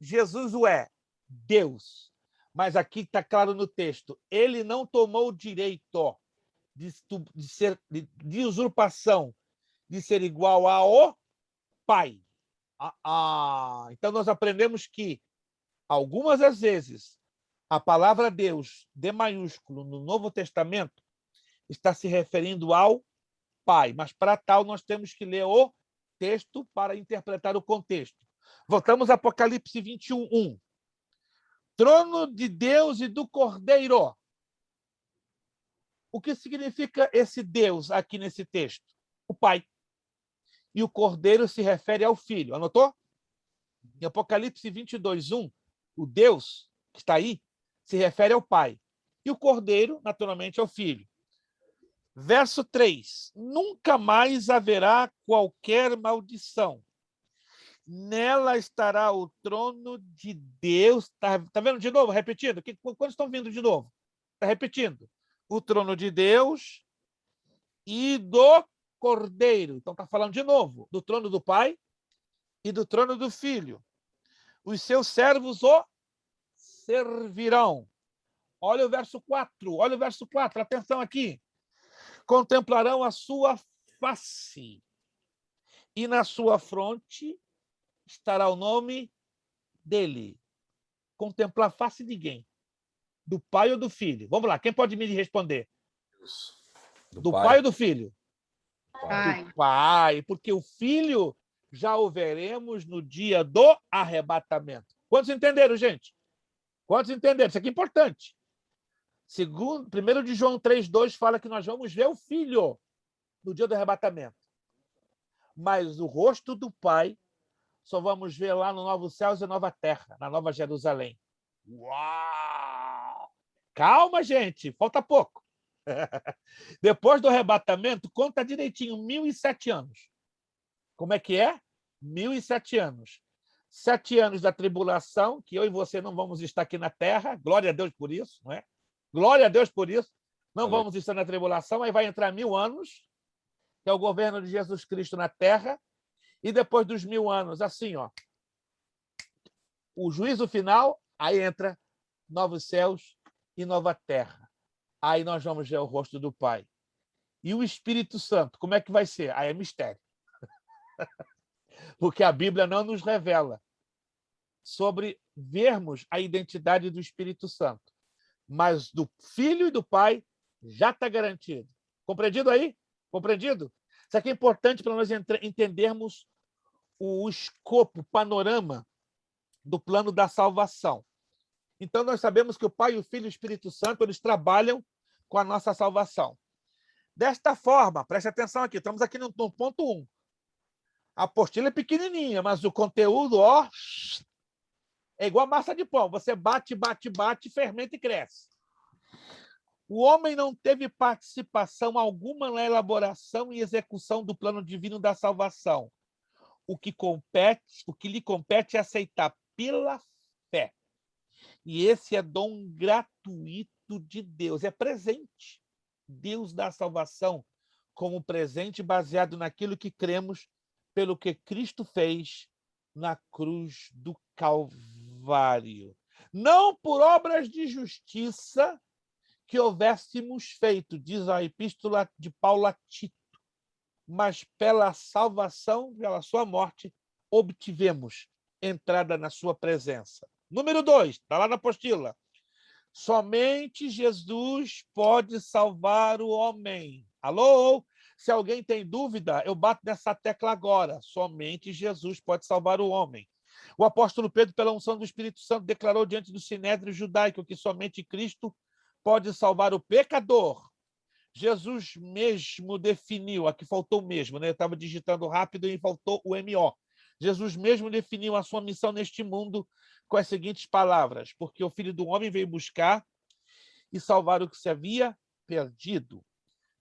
Jesus o é, Deus. Mas aqui está claro no texto, ele não tomou o direito de usurpação, de ser igual ao Pai. Então nós aprendemos que, algumas das vezes, a palavra Deus, D maiúsculo, no Novo Testamento, está se referindo ao Pai. Mas, para tal, nós temos que ler o texto para interpretar o contexto. Voltamos a Apocalipse 21, 1. Trono de Deus e do Cordeiro. O que significa esse Deus aqui nesse texto? O Pai. E o Cordeiro se refere ao Filho. Anotou? Em Apocalipse 22, 1, o Deus que está aí se refere ao Pai. E o Cordeiro, naturalmente, ao Filho. Verso 3. Nunca mais haverá qualquer maldição. Nela estará o trono de Deus. Está vendo de novo? Repetindo? Quantos estão vindo de novo? Está repetindo. O trono de Deus e do Cordeiro. Então está falando de novo do trono do Pai e do trono do Filho. Os seus servos o servirão. Olha o verso 4. Olha o verso 4. Atenção aqui. Contemplarão a sua face e na sua fronte estará o nome dele. Contemplar a face de quem? Do Pai ou do Filho? Vamos lá, quem pode me responder? Deus. Do Pai ou do Filho? Pai. Pai, porque o Filho já o veremos no dia do arrebatamento. Quantos entenderam, gente? Quantos entenderam? Isso aqui é importante. Segundo, 1 de João 3,2 fala que nós vamos ver o Filho no dia do arrebatamento. Mas o rosto do Pai só vamos ver lá no Novo Céus e Nova Terra, na Nova Jerusalém. Uau! Calma, gente, falta pouco. Depois do arrebatamento, conta direitinho, 1.007 anos. Como é que é? 1.007 anos. 7 anos da tribulação, que eu e você não vamos estar aqui na Terra. Glória a Deus por isso, não é? Glória a Deus por isso. Não vamos estar na tribulação, aí vai entrar 1.000 anos, que é o governo de Jesus Cristo na Terra. E depois dos 1.000 anos, assim, ó, o juízo final, aí entra novos céus e nova terra. Aí nós vamos ver o rosto do Pai. E o Espírito Santo, como é que vai ser? Aí é mistério. Porque a Bíblia não nos revela sobre vermos a identidade do Espírito Santo. Mas do Filho e do Pai já está garantido. Compreendido aí? Compreendido? Isso aqui é importante para nós entendermos o escopo, o panorama do plano da salvação. Então, nós sabemos que o Pai, o Filho e o Espírito Santo, eles trabalham com a nossa salvação. Desta forma, preste atenção aqui, estamos aqui no ponto 1. A apostila é pequenininha, mas o conteúdo, ó, é igual a massa de pão. Você bate, bate, bate, fermenta e cresce. O homem não teve participação alguma na elaboração e execução do plano divino da salvação. O que lhe compete é aceitar pela fé. E esse é dom gratuito de Deus, é presente. Deus dá a salvação como presente baseado naquilo que cremos pelo que Cristo fez na cruz do Calvário. Não por obras de justiça que houvéssemos feito, diz a epístola de Paulo a Tito, mas pela salvação, pela sua morte, obtivemos entrada na sua presença. Número 2, está lá na apostila. Somente Jesus pode salvar o homem. Alô? Se alguém tem dúvida, eu bato nessa tecla agora. Somente Jesus pode salvar o homem. O apóstolo Pedro, pela unção do Espírito Santo, declarou diante do sinédrio judaico que somente Cristo pode salvar o pecador. Jesus mesmo definiu, aqui faltou o mesmo, né? Eu estava digitando rápido e faltou o MO. Jesus mesmo definiu a sua missão neste mundo com as seguintes palavras: porque o Filho do Homem veio buscar e salvar o que se havia perdido.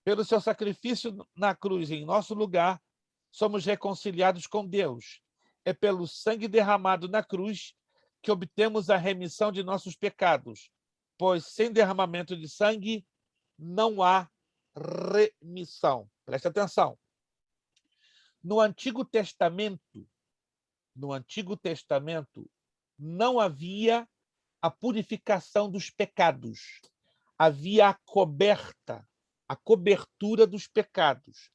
Pelo seu sacrifício na cruz em nosso lugar, somos reconciliados com Deus. É pelo sangue derramado na cruz que obtemos a remissão de nossos pecados, pois sem derramamento de sangue não há remissão. Preste atenção. No Antigo Testamento, não havia a purificação dos pecados. Havia a cobertura dos pecados.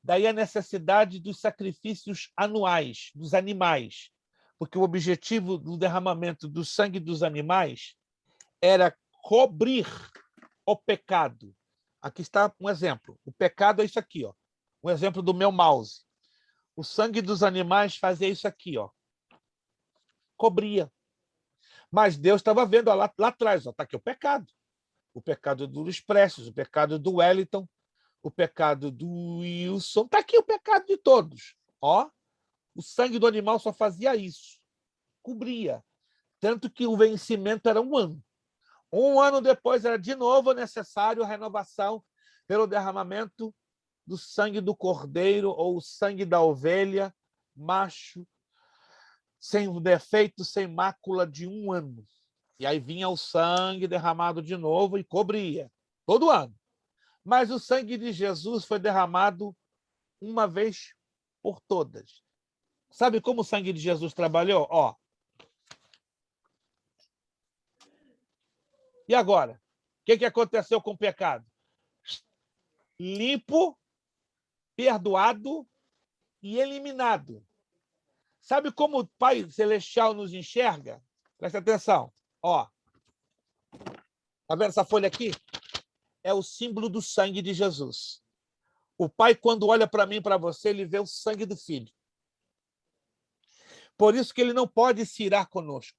Daí a necessidade dos sacrifícios anuais dos animais, porque o objetivo do derramamento do sangue dos animais era cobrir o pecado. Aqui está um exemplo. O pecado é isso aqui, ó. Um exemplo do meu mouse. O sangue dos animais fazia isso aqui, ó. Cobria. Mas Deus estava vendo ó, lá atrás, ó, tá aqui o pecado. O pecado do Luiz Prestes, o pecado do Wellington, o pecado do Wilson. Está aqui o pecado de todos. Ó, o sangue do animal só fazia isso. Cobria. Tanto que o vencimento era 1 ano. 1 ano depois era de novo necessário a renovação pelo derramamento do sangue do cordeiro ou o sangue da ovelha, macho, sem defeito, sem mácula, de 1 ano. E aí vinha o sangue derramado de novo e cobria, todo ano. Mas o sangue de Jesus foi derramado uma vez por todas. Sabe como o sangue de Jesus trabalhou? Ó. E agora? O que aconteceu com o pecado? Limpo, perdoado e eliminado. Sabe como o Pai Celestial nos enxerga? Presta atenção. Ó. Tá vendo essa folha aqui? É o símbolo do sangue de Jesus. O Pai, quando olha para mim e para você, ele vê o sangue do Filho. Por isso que ele não pode se irar conosco.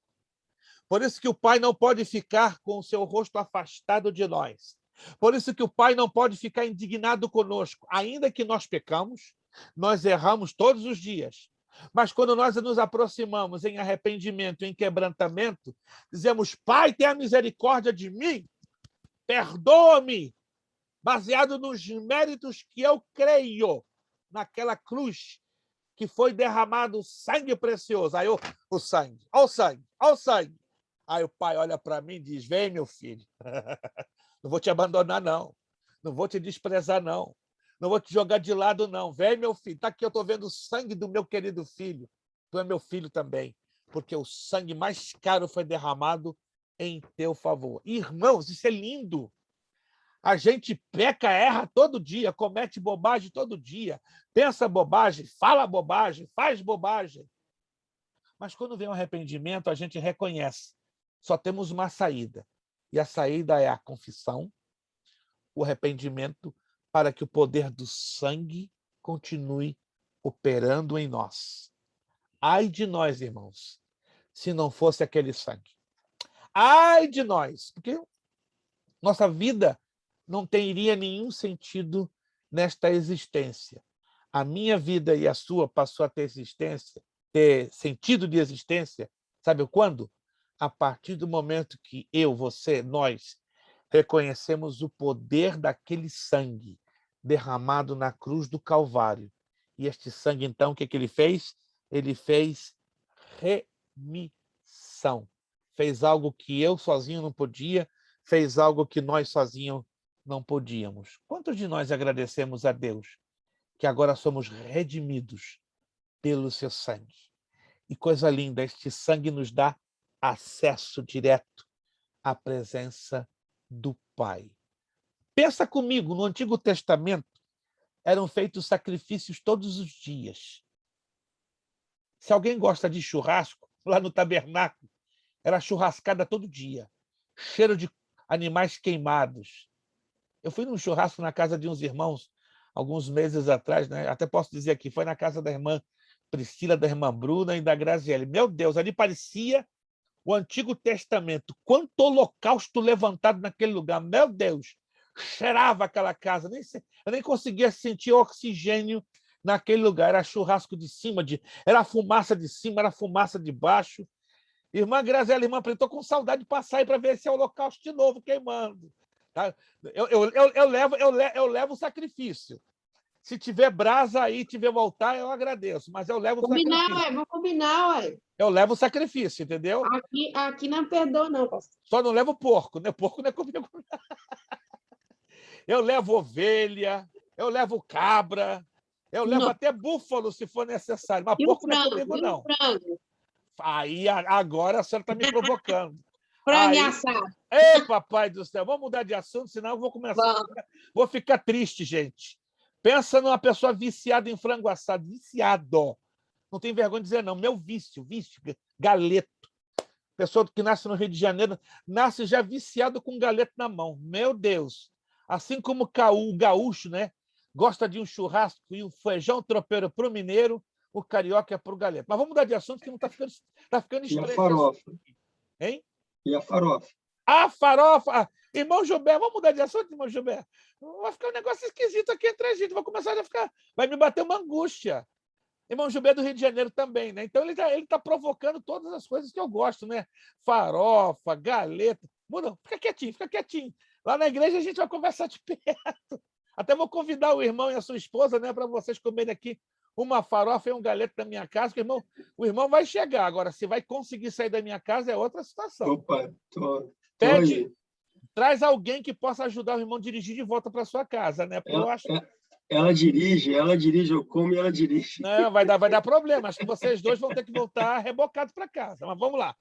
Por isso que o Pai não pode ficar com o seu rosto afastado de nós. Por isso que o Pai não pode ficar indignado conosco. Ainda que nós pecamos, nós erramos todos os dias. Mas quando nós nos aproximamos em arrependimento, em quebrantamento, dizemos, Pai, tenha misericórdia de mim, perdoa-me, baseado nos méritos que eu creio naquela cruz que foi derramado sangue precioso. Aí o sangue, olha o sangue, olha o sangue. Aí o Pai olha para mim e diz, vem, meu filho, não vou te abandonar, não. Não vou te desprezar, não. Não vou te jogar de lado, não. Vem, meu filho, está aqui, eu estou vendo o sangue do meu querido filho. Tu é meu filho também, porque o sangue mais caro foi derramado em teu favor. Irmãos, isso é lindo. A gente peca, erra todo dia, comete bobagem todo dia, pensa bobagem, fala bobagem, faz bobagem. Mas quando vem o arrependimento, a gente reconhece. Só temos uma saída. E a saída é a confissão, o arrependimento, para que o poder do sangue continue operando em nós. Ai de nós, irmãos, se não fosse aquele sangue. Ai de nós, porque nossa vida não teria nenhum sentido nesta existência. A minha vida e a sua passou a ter existência, ter sentido de existência, sabe quando? A partir do momento que eu, você, nós reconhecemos o poder daquele sangue derramado na cruz do Calvário. E este sangue, então, o que ele fez? Ele fez remissão. Fez algo que eu sozinho não podia, fez algo que nós sozinhos não podíamos. Quantos de nós agradecemos a Deus que agora somos redimidos pelo seu sangue? E coisa linda, este sangue nos dá acesso direto à presença do Pai. Pensa comigo, no Antigo Testamento eram feitos sacrifícios todos os dias. Se alguém gosta de churrasco, lá no tabernáculo, era churrascada todo dia. Cheiro de animais queimados. Eu fui num churrasco na casa de uns irmãos, alguns meses atrás, né? Até posso dizer aqui, foi na casa da irmã Priscila, da irmã Bruna e da Graziele. Meu Deus, ali parecia o Antigo Testamento. Quanto holocausto levantado naquele lugar. Meu Deus, cheirava aquela casa. Eu nem conseguia sentir oxigênio naquele lugar. Era churrasco de cima, era fumaça de cima, era fumaça de baixo. Irmã Graziela, irmã Priscila, estou com saudade de passar aí para ver esse holocausto de novo queimando. Tá? Eu levo o sacrifício. Se tiver brasa aí, tiver voltar, eu agradeço. Mas eu levo o sacrifício. Vamos combinar, ué. Eu levo o sacrifício, entendeu? Aqui não perdoa, não, pastor. Só não levo porco, né? Porco não é comigo. Eu levo ovelha, eu levo cabra, eu levo até búfalo, se for necessário. Mas porco não é comigo, não. Aí, agora a senhora está me provocando. Frango assado. Ei, papai do céu, vamos mudar de assunto, senão eu vou começar. Vou ficar triste, gente. Pensa numa pessoa viciada em frango assado. Viciado. Não tem vergonha de dizer, não. Meu vício, galeto. Pessoa que nasce no Rio de Janeiro, nasce já viciado com galeto na mão. Meu Deus. Assim como o gaúcho, né? Gosta de um churrasco e um feijão tropeiro para o mineiro, o carioca é para o galeto. Mas vamos mudar de assunto, que não está ficando estranho. E a farofa? Hein? E a farofa? A farofa! Irmão Gilberto, vamos mudar de assunto, irmão Gilberto? Vai ficar um negócio esquisito aqui entre a gente. Vai me bater uma angústia. Irmão Gilberto do Rio de Janeiro também, né? Então ele tá provocando todas as coisas que eu gosto, né? Farofa, galeta. Muda, fica quietinho. Lá na igreja a gente vai conversar de perto. Até vou convidar o irmão e a sua esposa, né, para vocês comerem aqui uma farofa e um galeto da minha casa, que o irmão vai chegar. Agora, se vai conseguir sair da minha casa, é outra situação. Opa, Pede, traz alguém que possa ajudar o irmão a dirigir de volta para sua casa, né? Porque eu acho... Ela dirige, eu como e ela dirige. Não, vai dar problema. Acho que vocês dois vão ter que voltar rebocados para casa. Mas vamos lá.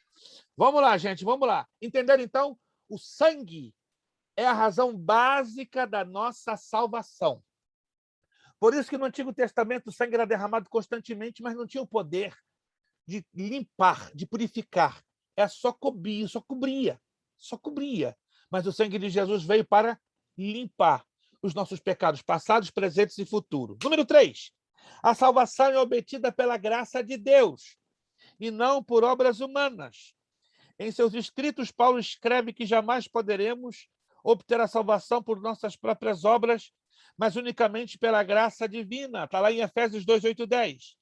Vamos lá, gente, vamos lá. Entenderam, então? O sangue é a razão básica da nossa salvação. Por isso que no Antigo Testamento o sangue era derramado constantemente, mas não tinha o poder de limpar, de purificar. Só cobria. Mas o sangue de Jesus veio para limpar. os nossos pecados passados, presentes e futuros. Número 3. A salvação é obtida pela graça de Deus e não por obras humanas. Em seus escritos, Paulo escreve que jamais poderemos obter a salvação por nossas próprias obras, mas unicamente pela graça divina. Está lá em Efésios 2, 8 e 10.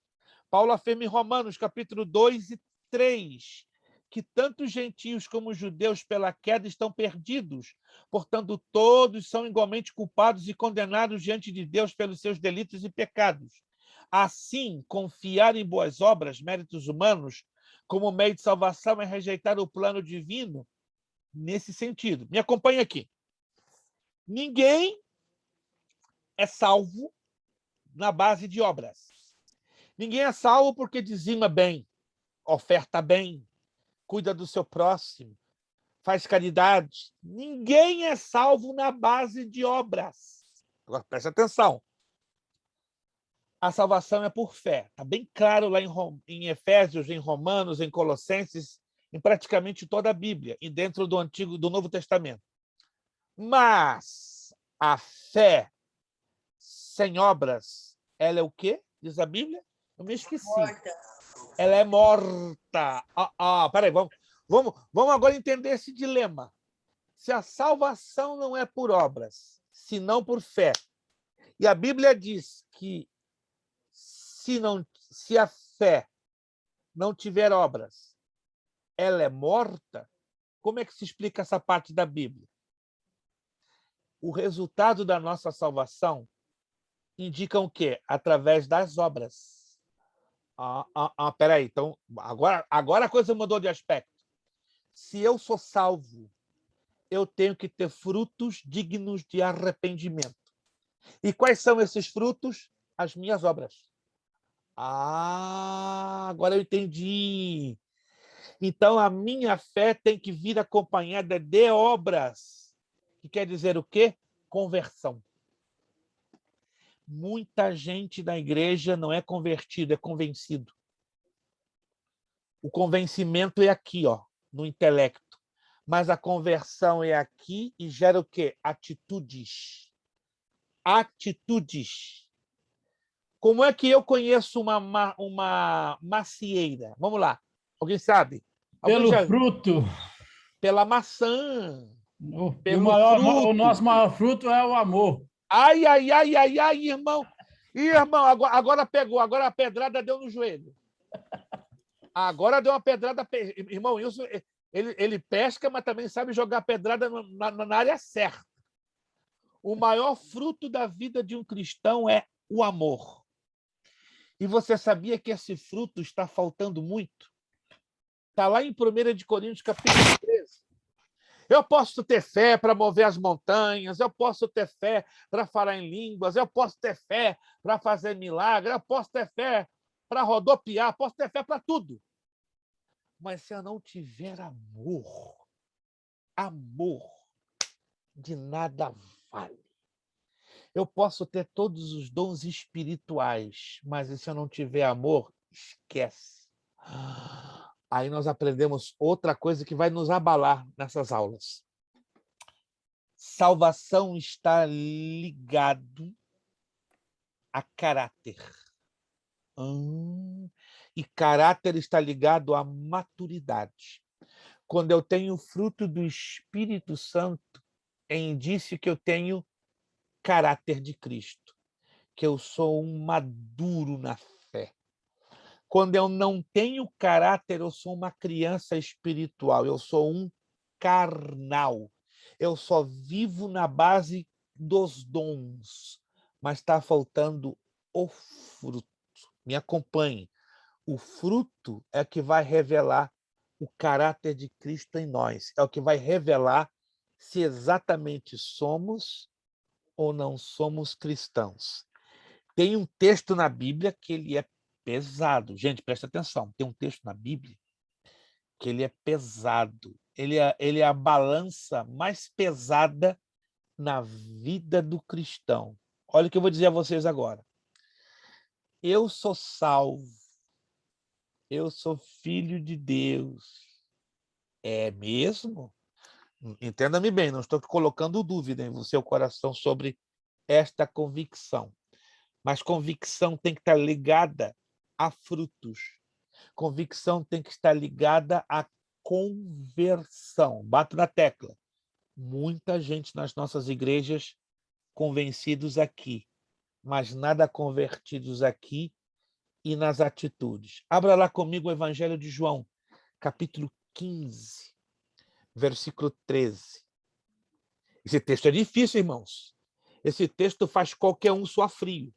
Paulo afirma em Romanos, capítulo 2 e 3, que tanto os gentios como os judeus pela queda estão perdidos. Portanto, todos são igualmente culpados e condenados diante de Deus pelos seus delitos e pecados. Assim, confiar em boas obras, méritos humanos, como meio de salvação é rejeitar o plano divino nesse sentido. Me acompanhe aqui. Ninguém é salvo na base de obras. Ninguém é salvo porque dizima bem, oferta bem, cuida do seu próximo, faz caridade. Ninguém é salvo na base de obras. Agora, preste atenção. A salvação é por fé. Está bem claro lá em Efésios, em Romanos, em Colossenses, em praticamente toda a Bíblia e dentro do Novo Testamento. Mas a fé sem obras, ela é o quê? Diz a Bíblia? Eu me esqueci. Morta. Ela é morta. Peraí, vamos agora entender esse dilema. Se a salvação não é por obras, senão por fé, e a Bíblia diz que se a fé não tiver obras, ela é morta, como é que se explica essa parte da Bíblia? O resultado da nossa salvação indica o quê? Através das obras. Peraí, então, agora a coisa mudou de aspecto. Se eu sou salvo, eu tenho que ter frutos dignos de arrependimento. E quais são esses frutos? As minhas obras. Agora eu entendi. Então, a minha fé tem que vir acompanhada de obras. Que quer dizer o quê? Conversão. Muita gente da igreja não é convertido, é convencido. O convencimento é aqui, no intelecto. Mas a conversão é aqui e gera o quê? Atitudes. Atitudes. Como é que eu conheço uma macieira? Vamos lá. Alguém sabe? Pelo fruto. Pela maçã. O nosso maior fruto é o amor. Ai, irmão. Irmão, agora pegou. Agora a pedrada deu no joelho. Agora deu uma pedrada. Irmão, isso, ele pesca, mas também sabe jogar pedrada na área certa. O maior fruto da vida de um cristão é o amor. E você sabia que esse fruto está faltando muito? Está lá em 1 Coríntios, capítulo 13. Eu posso ter fé para mover as montanhas, eu posso ter fé para falar em línguas, eu posso ter fé para fazer milagre, eu posso ter fé para rodopiar, posso ter fé para tudo. Mas se eu não tiver amor de nada vale. Eu posso ter todos os dons espirituais, mas se eu não tiver amor, esquece. Aí nós aprendemos outra coisa que vai nos abalar nessas aulas. Salvação está ligado a caráter. E caráter está ligado à maturidade. Quando eu tenho fruto do Espírito Santo, é indício que eu tenho caráter de Cristo, que eu sou um maduro na fé. Quando eu não tenho caráter, eu sou uma criança espiritual, eu sou um carnal. Eu só vivo na base dos dons, mas está faltando o fruto. Me acompanhe. O fruto é que vai revelar o caráter de Cristo em nós, é o que vai revelar se exatamente somos ou não somos cristãos. Tem um texto na Bíblia que ele é pesado. Gente, presta atenção. Tem um texto na Bíblia que ele é pesado. Ele é a balança mais pesada na vida do cristão. Olha o que eu vou dizer a vocês agora. Eu sou salvo. Eu sou filho de Deus. É mesmo? Entenda-me bem, não estou colocando dúvida em seu coração sobre esta convicção. Mas convicção tem que estar ligada a frutos. Convicção tem que estar ligada à conversão. Bato na tecla. Muita gente nas nossas igrejas convencidos aqui, mas nada convertidos aqui e nas atitudes. Abra lá comigo o Evangelho de João, capítulo 15, versículo 13. Esse texto é difícil, irmãos. Esse texto faz qualquer um suar frio.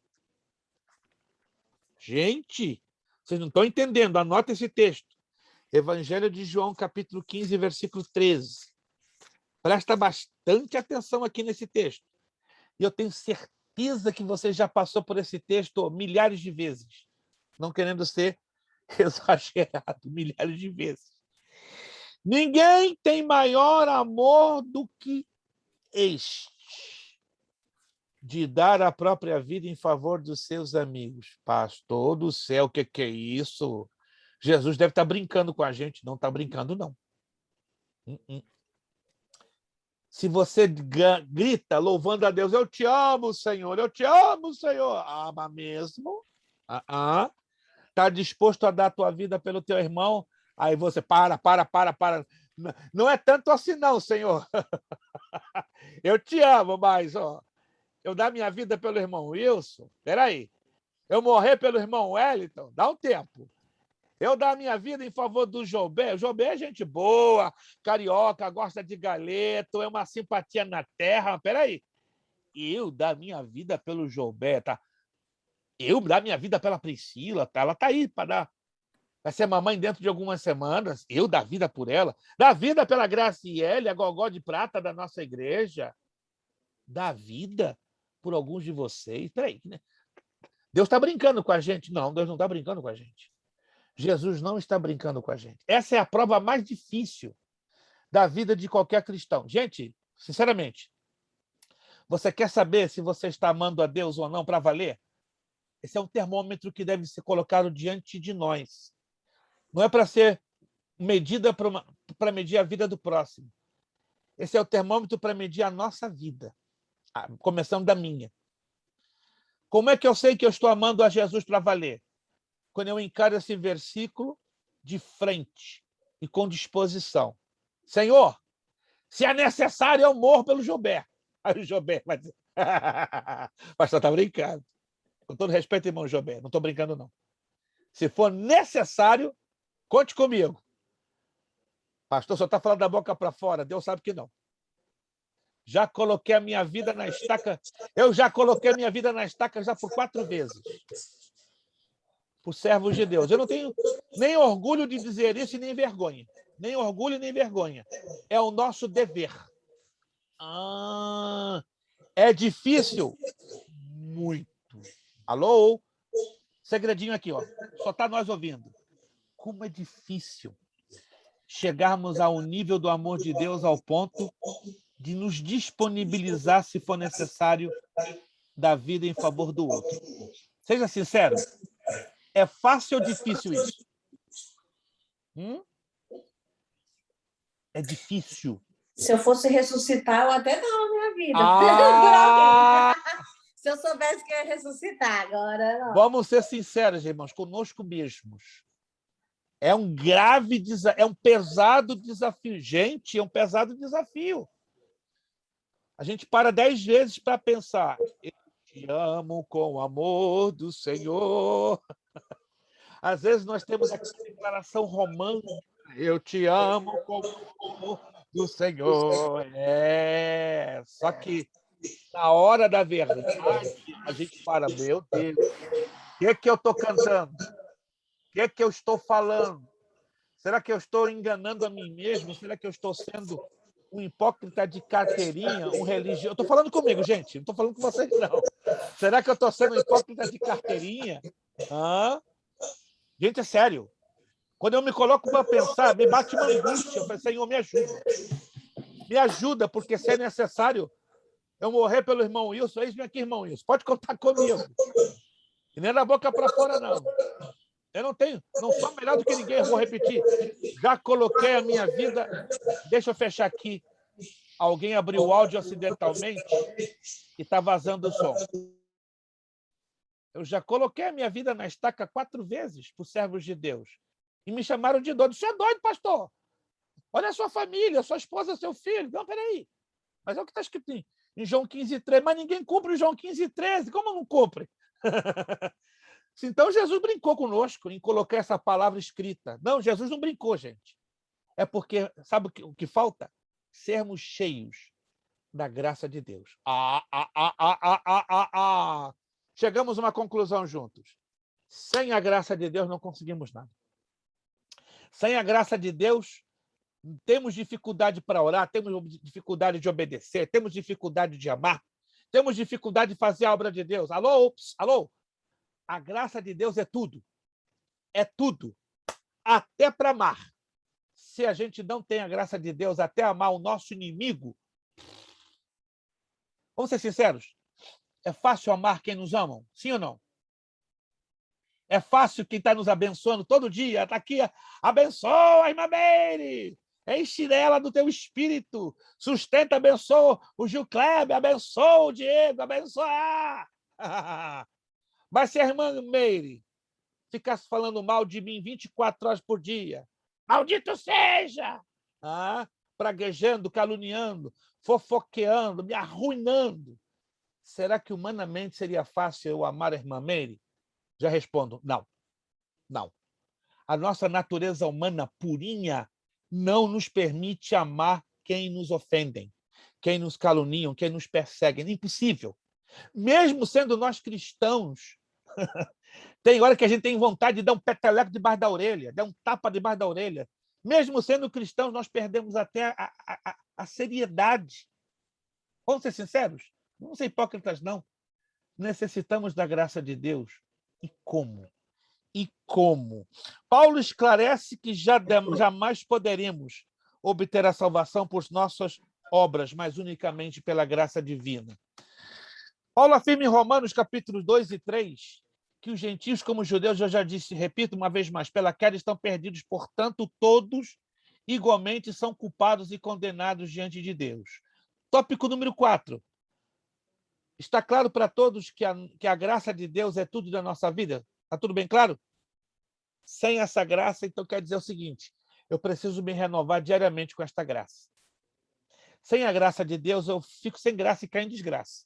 Gente, vocês não estão entendendo. Anota esse texto. Evangelho de João, capítulo 15, versículo 13. Presta bastante atenção aqui nesse texto. E eu tenho certeza que você já passou por esse texto milhares de vezes. Não querendo ser exagerado, milhares de vezes. Ninguém tem maior amor do que este, de dar a própria vida em favor dos seus amigos. Pastor do céu, o que é isso? Jesus deve estar brincando com a gente. Não está brincando, não. Se você grita louvando a Deus, eu te amo, Senhor, eu te amo, Senhor. Ama mesmo? Está disposto a dar a tua vida pelo teu irmão? Aí você, para. Não é tanto assim não, Senhor. Eu te amo, mas eu dar minha vida pelo irmão Wilson? Espera aí. Eu morrer pelo irmão Wellington? Dá um tempo. Eu dar minha vida em favor do Jobé. O Jobé é gente boa, carioca, gosta de galeto, é uma simpatia na terra. Espera aí. Eu dar minha vida pelo Jobé, tá? Eu dar minha vida pela Priscila, tá? Ela tá aí para dar. Vai ser mamãe dentro de algumas semanas. Eu dar vida por ela. Dar vida pela Graciele, a gogó de prata da nossa igreja. Dar vida por alguns de vocês. Espera aí, né? Deus está brincando com a gente? Não, Deus não está brincando com a gente. Jesus não está brincando com a gente. Essa é a prova mais difícil da vida de qualquer cristão. Gente, sinceramente, você quer saber se você está amando a Deus ou não para valer? Esse é um termômetro que deve ser colocado diante de nós. Não é para ser medida para medir a vida do próximo. Esse é o termômetro para medir a nossa vida, começando da minha. Como é que eu sei que eu estou amando a Jesus para valer? Quando eu encaro esse versículo de frente e com disposição. Senhor, se é necessário, eu morro pelo Jobé. Aí o Jobé vai dizer, pastor, está brincando. Com todo respeito, irmão Jobé, não estou brincando, não. Se for necessário, conte comigo. Pastor, só está falando da boca para fora. Deus sabe que não. Já coloquei a minha vida na estaca. Eu já coloquei a minha vida na estaca já por 4 vezes. Por servos de Deus. Eu não tenho nem orgulho de dizer isso e nem vergonha. Nem orgulho e nem vergonha. É o nosso dever. É difícil? Muito. Alô? Segredinho aqui, ó. Só está nós ouvindo. Como é difícil chegarmos ao nível do amor de Deus ao ponto de nos disponibilizar, se for necessário, da vida em favor do outro. Seja sincero. É fácil ou difícil isso? É difícil. Se eu fosse ressuscitar, eu até dava a minha vida. Se eu soubesse que eu ia ressuscitar, agora não. Vamos ser sinceros, irmãos, conosco mesmos. É um grave desafio, é um pesado desafio. Gente, é um pesado desafio. A gente para 10 vezes para pensar. Eu te amo com o amor do Senhor. Às vezes nós temos aquela declaração romântica. Eu te amo com o amor do Senhor. Só que na hora da verdade, a gente para, meu Deus, o que eu estou cantando? O que eu estou falando? Será que eu estou enganando a mim mesmo? Será que eu estou sendo um hipócrita de carteirinha, um religioso? Eu estou falando comigo, gente, não estou falando com vocês, não. Será que eu estou sendo um hipócrita de carteirinha? Gente, é sério. Quando eu me coloco para pensar, me bate uma angústia. Eu falo, Senhor, me ajuda. Me ajuda, porque se é necessário eu morrer pelo irmão Wilson, eis-me aqui, irmão Wilson. Pode contar comigo. E nem da boca para fora, não. Eu não sou melhor do que ninguém, eu vou repetir. Já coloquei a minha vida, deixa eu fechar aqui, Alguém abriu o áudio acidentalmente e está vazando o som. Eu já coloquei a minha vida na estaca 4 vezes por servos de Deus. E me chamaram de doido. Você é doido, pastor? Olha a sua família, a sua esposa, seu filho. Não, peraí. Mas é o que está escrito em João 15:13. Mas ninguém cumpre João 15:13. Como não cumpre? Então, Jesus brincou conosco em colocar essa palavra escrita. Não, Jesus não brincou, gente. É porque, sabe o que falta? Sermos cheios da graça de Deus. Chegamos a uma conclusão juntos. Sem a graça de Deus, não conseguimos nada. Sem a graça de Deus, temos dificuldade para orar, temos dificuldade de obedecer, temos dificuldade de amar, temos dificuldade de fazer a obra de Deus. Alô, ups, alô? A graça de Deus é tudo. É tudo. Até para amar. Se a gente não tem a graça de Deus, até amar o nosso inimigo, vamos ser sinceros, é fácil amar quem nos amam? Sim ou não? É fácil quem está nos abençoando todo dia. Está aqui, abençoa, irmã Meire. Enche ela do teu espírito. Sustenta, abençoa o Gil Kleber, abençoa o Diego, abençoa. Mas se a irmã Meire ficasse falando mal de mim 24 horas por dia, maldito seja! Praguejando, caluniando, fofoqueando, me arruinando. Será que humanamente seria fácil eu amar a irmã Meire? Já respondo, não. Não. A nossa natureza humana purinha não nos permite amar quem nos ofendem, quem nos caluniam, quem nos perseguem. É impossível. Mesmo sendo nós cristãos, tem hora que a gente tem vontade de dar um peteleco debaixo da orelha, dar um tapa debaixo da orelha. Mesmo sendo cristãos, nós perdemos até a seriedade. Vamos ser sinceros? Não vamos ser hipócritas, não. Necessitamos da graça de Deus. E como? E como? Paulo esclarece que jamais poderemos obter a salvação por nossas obras, mas unicamente pela graça divina. Paulo afirma em Romanos, capítulos 2 e 3, que os gentios, como os judeus, eu já disse, repito uma vez mais, pela queda estão perdidos, portanto, todos igualmente são culpados e condenados diante de Deus. Tópico número 4. Está claro para todos que a graça de Deus é tudo da nossa vida? Está tudo bem claro? Sem essa graça, então quer dizer o seguinte, eu preciso me renovar diariamente com esta graça. Sem a graça de Deus, eu fico sem graça e caio em desgraça.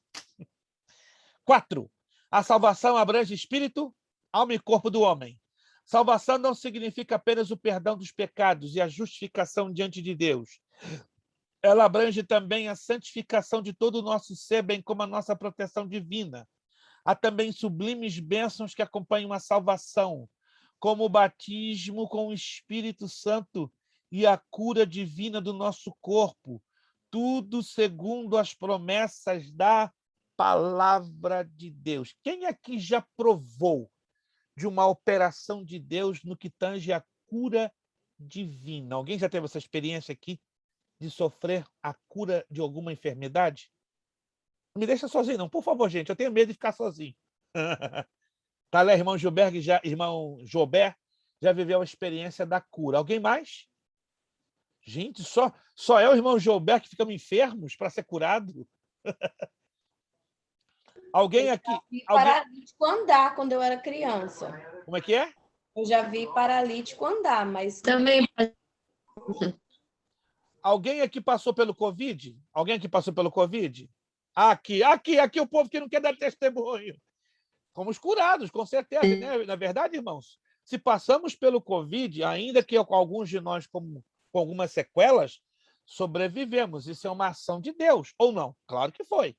4. A salvação abrange espírito, alma e corpo do homem. Salvação não significa apenas o perdão dos pecados e a justificação diante de Deus. Ela abrange também a santificação de todo o nosso ser, bem como a nossa proteção divina. Há também sublimes bênçãos que acompanham a salvação, como o batismo com o Espírito Santo e a cura divina do nosso corpo. Tudo segundo as promessas da palavra de Deus. Quem aqui já provou de uma operação de Deus no que tange a cura divina? Alguém já teve essa experiência aqui de sofrer a cura de alguma enfermidade? Não me deixa sozinho, não. Por favor, gente, eu tenho medo de ficar sozinho. Tá lá, irmão Gilberto já viveu a experiência da cura. Alguém mais? Gente, só é o irmão Gilberto que ficamos enfermos para ser curado? Alguém aqui? Eu já vi paralítico andar quando eu era criança. Como é que é? Eu já vi paralítico andar, mas... Também. Alguém aqui passou pelo Covid? Alguém aqui passou pelo Covid? Aqui o povo que não quer dar testemunho. Fomos curados, com certeza, né? Na verdade, irmãos, se passamos pelo Covid, ainda que com alguns de nós com algumas sequelas, sobrevivemos. Isso é uma ação de Deus, ou não? Claro que foi.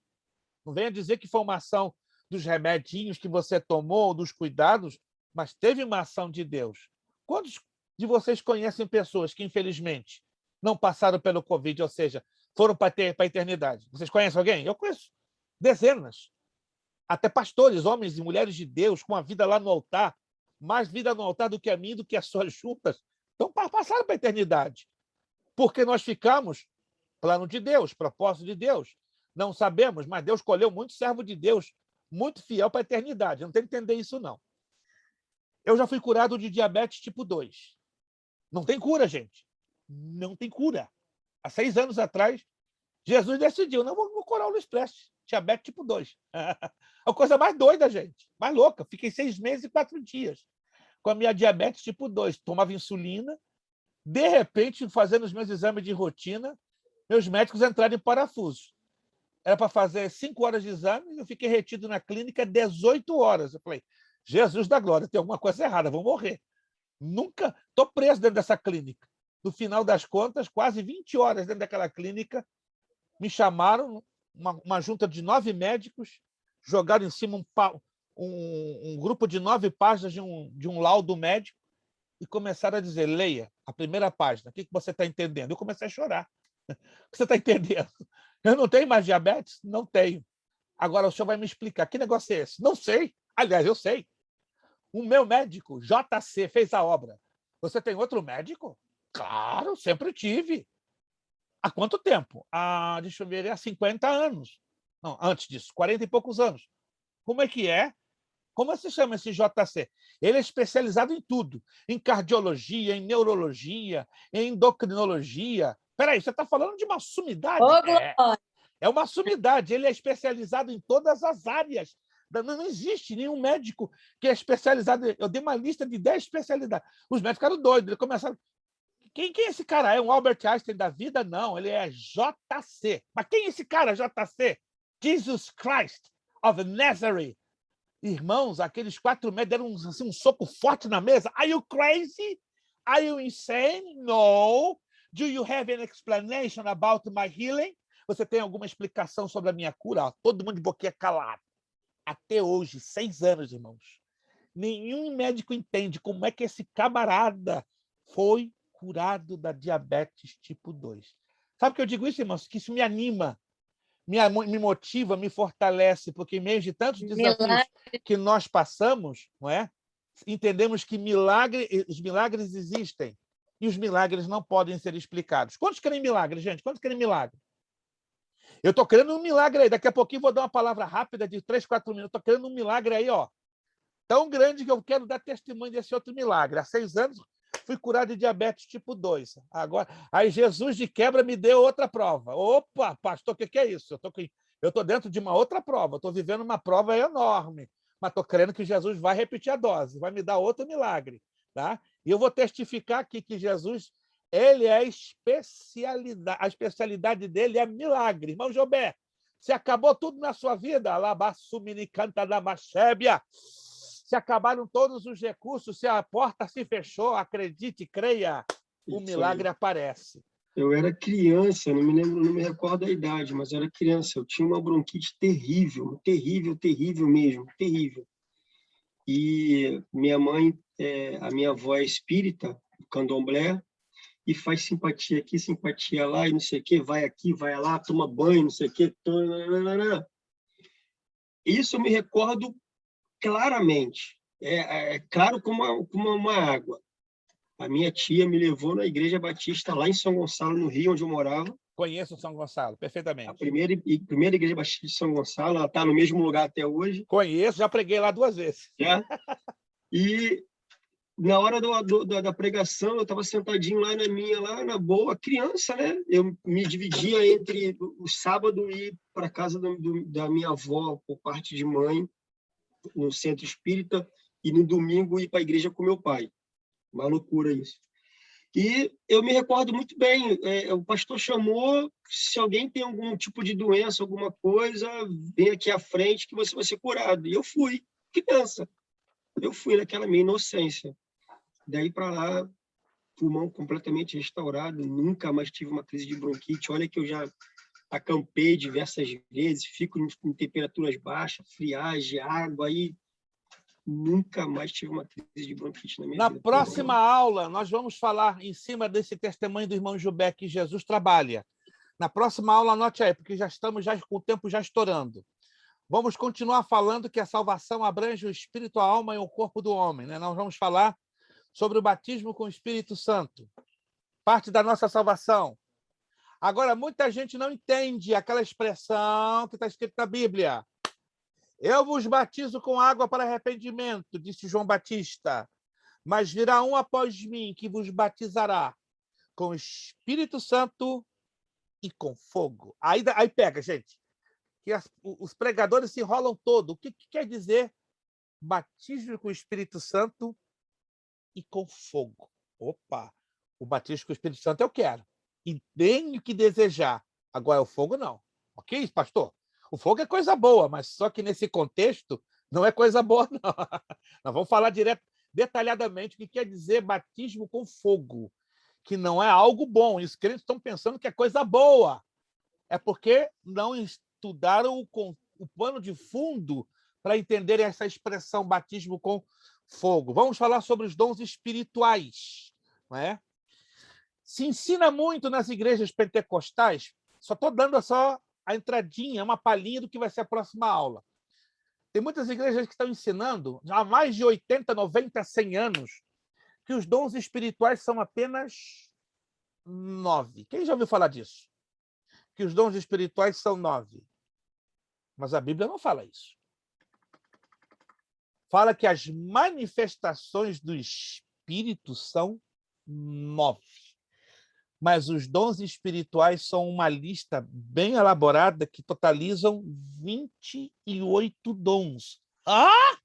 Não venha dizer que foi uma ação dos remedinhos que você tomou, dos cuidados, mas teve uma ação de Deus. Quantos de vocês conhecem pessoas que, infelizmente, não passaram pelo Covid, ou seja, foram para a eternidade? Vocês conhecem alguém? Eu conheço dezenas. Até pastores, homens e mulheres de Deus, com a vida lá no altar, mais vida no altar do que a mim, do que as suas juntas, então passaram para a eternidade. Porque nós ficamos, plano de Deus, propósito de Deus. Não sabemos, mas Deus escolheu muito servo de Deus, muito fiel para a eternidade. Não tem que entender isso, não. Eu já fui curado de diabetes tipo 2. Não tem cura, gente. Não tem cura. Há 6 anos atrás, Jesus decidiu, não vou curar o Luiz Prestes, diabetes tipo 2. É a coisa mais doida, gente, mais louca. Fiquei 6 meses e 4 dias com a minha diabetes tipo 2. Tomava insulina, de repente, fazendo os meus exames de rotina, meus médicos entraram em parafuso. Era para fazer 5 horas de exame, eu fiquei retido na clínica 18 horas. Eu falei, Jesus da glória, tem alguma coisa errada, vou morrer. Nunca estou preso dentro dessa clínica. No final das contas, quase 20 horas dentro daquela clínica, me chamaram, uma junta de 9 médicos, jogaram em cima um grupo de 9 páginas de um laudo médico e começaram a dizer, leia a primeira página, o que você está entendendo? Eu comecei a chorar. O que você está entendendo? Eu não tenho mais diabetes? Não tenho. Agora o senhor vai me explicar, que negócio é esse? Não sei. Aliás, eu sei. O meu médico, JC, fez a obra. Você tem outro médico? Claro, sempre tive. Há quanto tempo? Deixa eu ver, há 50 anos. Não, antes disso, 40 e poucos anos. Como é que é? Como se chama esse JC? Ele é especializado em tudo. Em cardiologia, em neurologia, em endocrinologia. Peraí, você está falando de uma sumidade? É uma sumidade. Ele é especializado em todas as áreas. Não existe nenhum médico que é especializado. Eu dei uma lista de 10 especialidades. Os médicos ficaram doidos. Eles começaram... Quem é esse cara? É um Albert Einstein da vida? Não, ele é JC. Mas quem é esse cara, JC? Jesus Christ of Nazareth. Irmãos, aqueles 4 médicos deram assim, um soco forte na mesa. Are you crazy? Are you insane? No. Do you have an explanation about my healing? Você tem alguma explicação sobre a minha cura? Todo mundo de boquinha calado. Até hoje, 6 anos, irmãos. Nenhum médico entende como é que esse camarada foi curado da diabetes tipo 2. Sabe por que eu digo isso, irmãos? Que isso me anima, me motiva, me fortalece, porque em meio de tantos desafios que nós passamos, não é? Entendemos que os milagres existem e os milagres não podem ser explicados. Quantos querem milagre, gente? Quantos querem milagre? Eu estou querendo um milagre aí. Daqui a pouquinho vou dar uma palavra rápida de 3, 4 minutos. Estou querendo um milagre aí, ó, tão grande que eu quero dar testemunho desse outro milagre. Há 6 anos fui curado de diabetes tipo 2. Agora, aí Jesus de quebra me deu outra prova. Opa, pastor, o que é isso? Eu estou dentro de uma outra prova. Estou vivendo uma prova enorme. Mas estou crendo que Jesus vai repetir a dose, vai me dar outro milagre. Tá? E eu vou testificar aqui que Jesus, ele é a especialidade dele é milagre. Irmão Jobé, se acabou tudo na sua vida, se acabaram todos os recursos, se a porta se fechou, acredite, creia, o milagre aparece. Eu era criança, não me recordo a idade, mas eu era criança. Eu tinha uma bronquite terrível, terrível mesmo, terrível. E minha mãe, a minha avó é espírita, candomblé, e faz simpatia aqui, simpatia lá, e não sei o quê, vai aqui, vai lá, toma banho, não sei o quê. Isso eu me recordo claramente. É claro como uma água. A minha tia me levou na Igreja Batista, lá em São Gonçalo, no Rio, onde eu morava. Conheço São Gonçalo, perfeitamente. A primeira Igreja Batista de São Gonçalo, ela está no mesmo lugar até hoje. Conheço, já preguei lá 2 vezes. E na hora da pregação, eu estava sentadinho lá na boa, criança, né? Eu me dividia entre o sábado e ir para a casa da minha avó, por parte de mãe, no centro espírita, e no domingo ir para a igreja com meu pai. Uma loucura isso. E eu me recordo muito bem, o pastor chamou, se alguém tem algum tipo de doença, alguma coisa, vem aqui à frente que você vai ser curado. E eu fui, criança. Eu fui naquela minha inocência. Daí para lá, pulmão completamente restaurado, nunca mais tive uma crise de bronquite. Olha que eu já acampei diversas vezes, fico em temperaturas baixas, friagem, água, aí nunca mais tive uma crise de bronquite na minha vida. Na próxima aula, nós vamos falar em cima desse testemunho do irmão Jobé que Jesus trabalha. Na próxima aula, anote aí, porque já estamos com o tempo já estourando. Vamos continuar falando que a salvação abrange o espírito, a alma e o corpo do homem, né? Nós vamos falar sobre o batismo com o Espírito Santo, parte da nossa salvação. Agora, muita gente não entende aquela expressão que está escrita na Bíblia. Eu vos batizo com água para arrependimento, disse João Batista, mas virá um após mim que vos batizará com o Espírito Santo e com fogo. Aí pega, gente, que os pregadores se enrolam todo. O que quer dizer batismo com o Espírito Santo e com fogo? Opa, o batismo com o Espírito Santo eu quero. E tenho que desejar. Agora, o fogo não. Ok, pastor? O fogo é coisa boa, mas só que nesse contexto não é coisa boa, não. Nós vamos falar detalhadamente o que quer dizer batismo com fogo, que não é algo bom. E os crentes estão pensando que é coisa boa. É porque não estudaram o pano de fundo para entenderem essa expressão batismo com fogo. Vamos falar sobre os dons espirituais. Não é? Se ensina muito nas igrejas pentecostais, só estou dando só a entradinha, uma palhinha do que vai ser a próxima aula. Tem muitas igrejas que estão ensinando, há mais de 80, 90, 100 anos, que os dons espirituais são apenas 9. Quem já ouviu falar disso? Que os dons espirituais são 9. Mas a Bíblia não fala isso. Fala que as manifestações do Espírito são 9. Mas os dons espirituais são uma lista bem elaborada que totalizam 28 dons. Ah!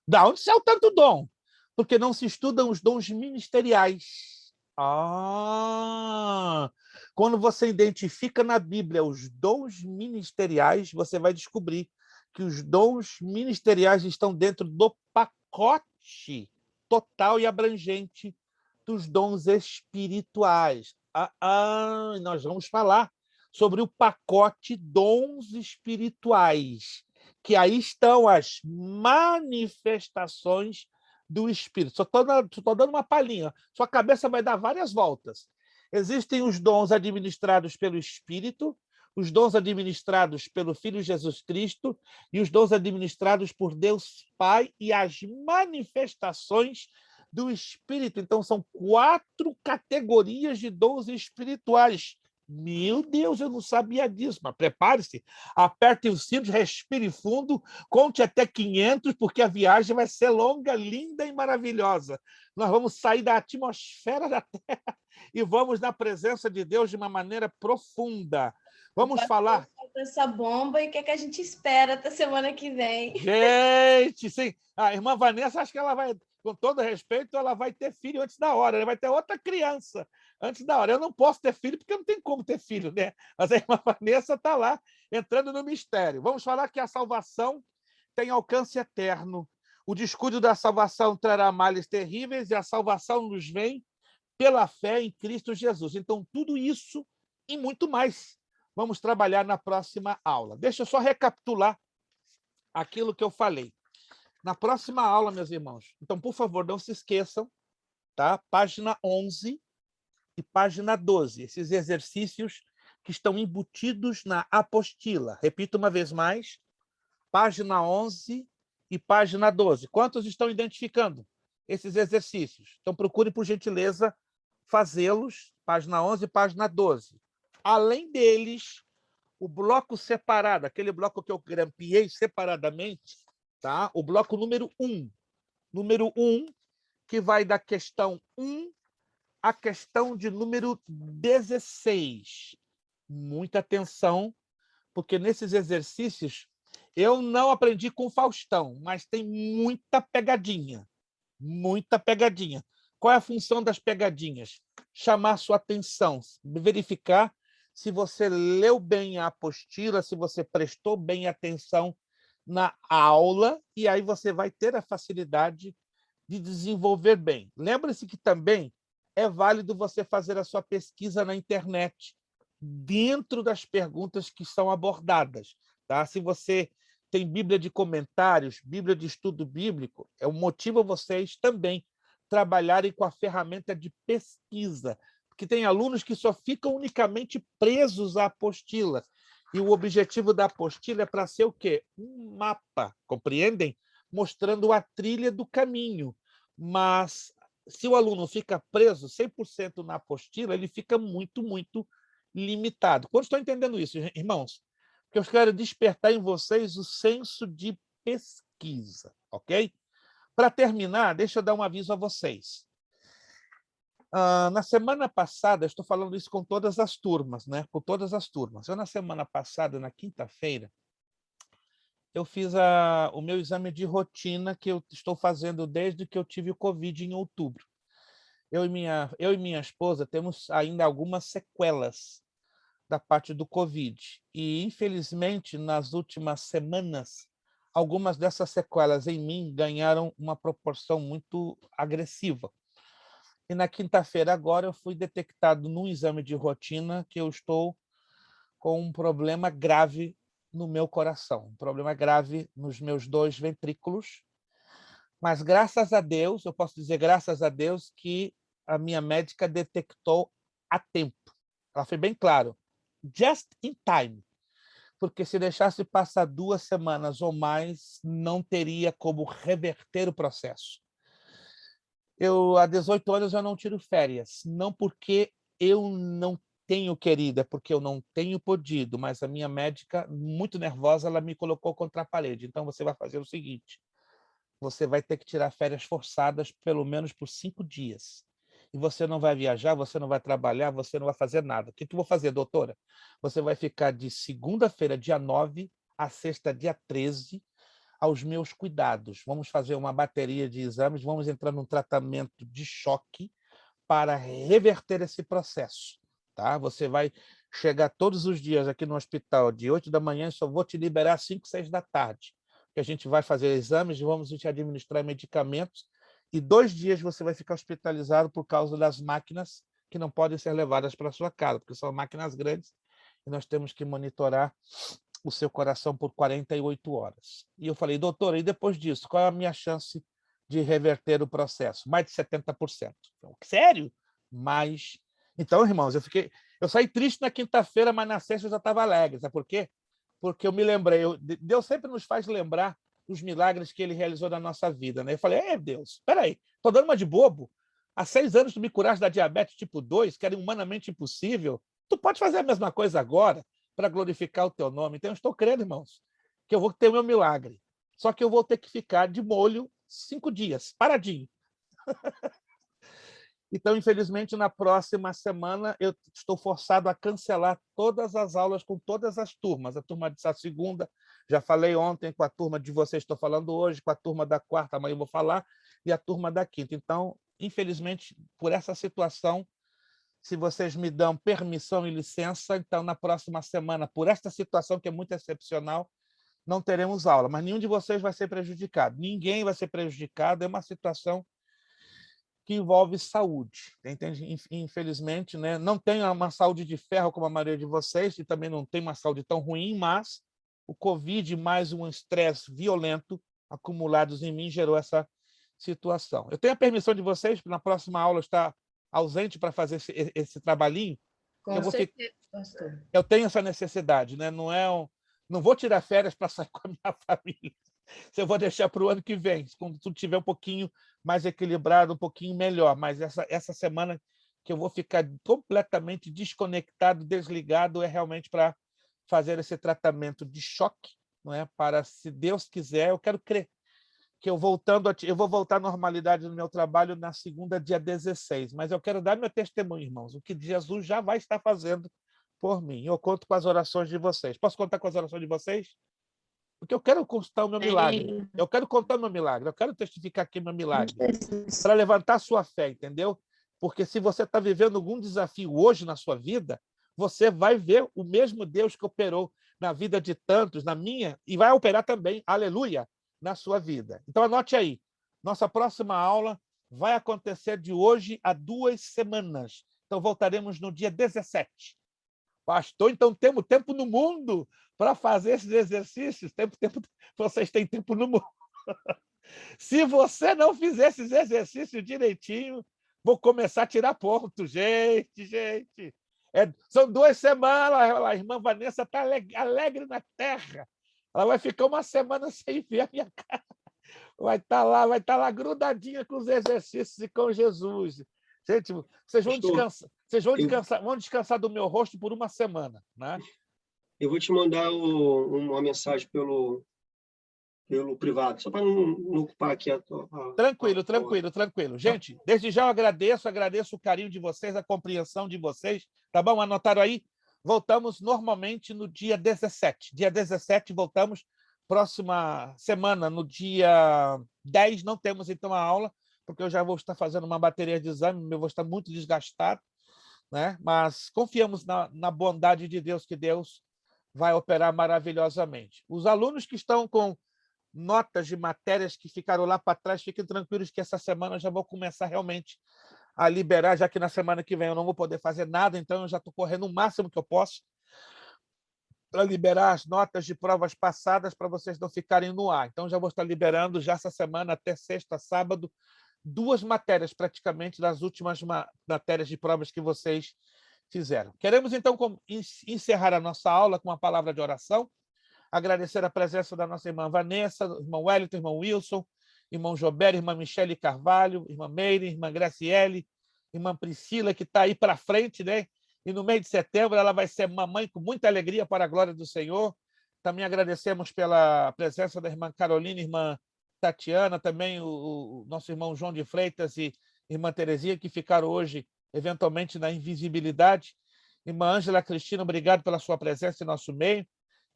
Da onde saiu tanto dom? Porque não se estudam os dons ministeriais. Ah! Quando você identifica na Bíblia os dons ministeriais, você vai descobrir que os dons ministeriais estão dentro do pacote total e abrangente dos dons espirituais. Nós vamos falar sobre o pacote dons espirituais, que aí estão as manifestações do Espírito. Só estou dando uma palhinha. Sua cabeça vai dar várias voltas. Existem os dons administrados pelo Espírito, os dons administrados pelo Filho Jesus Cristo e os dons administrados por Deus Pai e as manifestações do Espírito. Então, são 4 categorias de dons espirituais. Meu Deus, eu não sabia disso, mas prepare-se, aperte os cintos, respire fundo, conte até 500, porque a viagem vai ser longa, linda e maravilhosa. Nós vamos sair da atmosfera da Terra e vamos na presença de Deus de uma maneira profunda. Vamos falar... Essa bomba e o que, é que a gente espera até semana que vem? Gente, sim. A irmã Vanessa, acho que ela vai, com todo respeito, ela vai ter filho antes da hora. Ela vai ter outra criança antes da hora. Eu não posso ter filho porque não tem como ter filho, né? Mas a irmã Vanessa está lá, entrando no mistério. Vamos falar que a salvação tem alcance eterno. O descuido da salvação trará males terríveis e a salvação nos vem pela fé em Cristo Jesus. Então, tudo isso e muito mais vamos trabalhar na próxima aula. Deixa eu só recapitular aquilo que eu falei. Na próxima aula, meus irmãos, então, por favor, não se esqueçam, tá? Página 11 e página 12, esses exercícios que estão embutidos na apostila. Repito uma vez mais, página 11 e página 12. Quantos estão identificando esses exercícios? Então, procure, por gentileza, fazê-los, página 11 e página 12. Além deles, o bloco separado, aquele bloco que eu grampeei separadamente, tá? O bloco número 1. Número 1, que vai da questão 1 à questão de número 16. Muita atenção, porque nesses exercícios eu não aprendi com o Faustão, mas tem muita pegadinha. Muita pegadinha. Qual é a função das pegadinhas? Chamar sua atenção, verificar se você leu bem a apostila, se você prestou bem atenção na aula, e aí você vai ter a facilidade de desenvolver bem. Lembre-se que também é válido você fazer a sua pesquisa na internet, dentro das perguntas que são abordadas. Tá? Se você tem Bíblia de comentários, Bíblia de estudo bíblico, é um motivo a vocês também trabalharem com a ferramenta de pesquisa, porque tem alunos que só ficam unicamente presos à apostila. E o objetivo da apostila é para ser o quê? Um mapa, compreendem? Mostrando a trilha do caminho. Mas se o aluno fica preso 100% na apostila, ele fica muito, muito limitado. Quando estão entendendo isso, irmãos? Porque eu quero despertar em vocês o senso de pesquisa, ok? Para terminar, deixa eu dar um aviso a vocês. Na semana passada, eu estou falando isso com todas as turmas, né? Com todas as turmas. Na semana passada, na quinta-feira, eu fiz o meu exame de rotina que eu estou fazendo desde que eu tive o Covid em outubro. Eu e minha esposa temos ainda algumas sequelas da parte do Covid. E, infelizmente, nas últimas semanas, algumas dessas sequelas em mim ganharam uma proporção muito agressiva. E na quinta-feira, agora, eu fui detectado num exame de rotina que eu estou com um problema grave no meu coração, um problema grave nos meus 2 ventrículos. Mas, graças a Deus, eu posso dizer graças a Deus, que a minha médica detectou a tempo. Ela foi bem claro, just in time, porque se deixasse passar 2 semanas ou mais, não teria como reverter o processo. Há 18 anos, eu não tiro férias, não porque eu não tenho querido, é porque eu não tenho podido, mas a minha médica, muito nervosa, ela me colocou contra a parede. Então, você vai fazer o seguinte, você vai ter que tirar férias forçadas pelo menos por 5 dias. E você não vai viajar, você não vai trabalhar, você não vai fazer nada. O que eu vou fazer, doutora? Você vai ficar de segunda-feira, dia 9, a sexta, dia 13, aos meus cuidados. Vamos fazer uma bateria de exames, vamos entrar num tratamento de choque para reverter esse processo. Tá? Você vai chegar todos os dias aqui no hospital, de 8 da manhã, só vou te liberar às 5, 6 da tarde, que a gente vai fazer exames, vamos te administrar medicamentos, e 2 dias você vai ficar hospitalizado por causa das máquinas que não podem ser levadas para a sua casa, porque são máquinas grandes, e nós temos que monitorar o seu coração por 48 horas. E eu falei, doutora, e depois disso, qual é a minha chance de reverter o processo? Mais de 70%. Então, sério? Mas... Então, irmãos, eu saí triste na quinta-feira, mas na sexta eu já estava alegre. Sabe por quê? Porque eu me lembrei, Deus sempre nos faz lembrar os milagres que ele realizou na nossa vida. Né? Eu falei, Deus, espera aí, estou dando uma de bobo. Há 6 anos tu me curaste da diabetes tipo 2, que era humanamente impossível. Tu pode fazer a mesma coisa agora para glorificar o teu nome. Então, eu estou crendo, irmãos, que eu vou ter o meu milagre. Só que eu vou ter que ficar de molho 5 dias, paradinho. Então, infelizmente, na próxima semana, eu estou forçado a cancelar todas as aulas com todas as turmas. A turma de segunda, já falei ontem, com a turma de vocês estou falando hoje, com a turma da quarta, amanhã eu vou falar, e a turma da quinta. Então, infelizmente, por essa situação, se vocês me dão permissão e licença, então, na próxima semana, por esta situação que é muito excepcional, não teremos aula, mas nenhum de vocês vai ser prejudicado. Ninguém vai ser prejudicado, é uma situação que envolve saúde, entende? Infelizmente, né? Não tenho uma saúde de ferro como a maioria de vocês, e também não tenho uma saúde tão ruim, mas o Covid mais um estresse violento acumulados em mim gerou essa situação. Eu tenho a permissão de vocês, na próxima aula, estar ausente para fazer esse trabalhinho? Com certeza, pastor. Eu tenho essa necessidade, né? Não vou tirar férias para sair com a minha família. Eu vou deixar para o ano que vem, quando tudo estiver um pouquinho mais equilibrado, um pouquinho melhor. Mas essa semana que eu vou ficar completamente desconectado, desligado, é realmente para fazer esse tratamento de choque, não é? Para, se Deus quiser, eu quero crer que eu vou voltar à normalidade no meu trabalho na segunda, dia 16. Mas eu quero dar meu testemunho, irmãos, o que Jesus já vai estar fazendo por mim. Eu conto com as orações de vocês. Posso contar com as orações de vocês? Porque eu quero contar o meu milagre. Eu quero contar o meu milagre. Eu quero testificar aqui o meu milagre. Para levantar a sua fé, entendeu? Porque se você está vivendo algum desafio hoje na sua vida, você vai ver o mesmo Deus que operou na vida de tantos, na minha, e vai operar também, aleluia, na sua vida. Então, anote aí. Nossa próxima aula vai acontecer de hoje a 2 semanas. Então, voltaremos no dia 17. Pastor, então temos tempo no mundo para fazer esses exercícios? Vocês têm tempo no mundo. Se você não fizer esses exercícios direitinho, vou começar a tirar ponto. Gente. São 2 semanas, a irmã Vanessa está alegre na terra. Ela vai ficar uma semana sem ver a minha cara. Vai estar lá grudadinha com os exercícios e com Jesus. Gente, vocês vão descansar do meu rosto por uma semana, né? Eu vou te mandar uma mensagem pelo privado, só para não ocupar aqui Tranquilo. Gente, desde já eu agradeço o carinho de vocês, a compreensão de vocês, tá bom? Anotaram aí? Voltamos normalmente no dia 17. Dia 17 voltamos. Próxima semana, no dia 10, não temos então a aula, porque eu já vou estar fazendo uma bateria de exame, eu vou estar muito desgastado, né? Mas confiamos na bondade de Deus, que Deus vai operar maravilhosamente. Os alunos que estão com notas de matérias que ficaram lá para trás, fiquem tranquilos que essa semana eu já vou começar realmente a liberar, já que na semana que vem eu não vou poder fazer nada, então eu já estou correndo o máximo que eu posso para liberar as notas de provas passadas para vocês não ficarem no ar. Então, já vou estar liberando já essa semana, até sexta, sábado, 2 matérias praticamente das últimas matérias de provas que vocês fizeram. Queremos, então, encerrar a nossa aula com uma palavra de oração, agradecer a presença da nossa irmã Vanessa, irmão Wellington, irmão Wilson, irmão Jober, irmã Michele Carvalho, irmã Meire, irmã Graciele, irmã Priscila, que está aí para frente, né? E no mês de setembro ela vai ser mamãe com muita alegria para a glória do Senhor. Também agradecemos pela presença da irmã Carolina, irmã Tatiana, também o nosso irmão João de Freitas e irmã Terezinha, que ficaram hoje, eventualmente, na invisibilidade. Irmã Ângela Cristina, obrigado pela sua presença em nosso meio.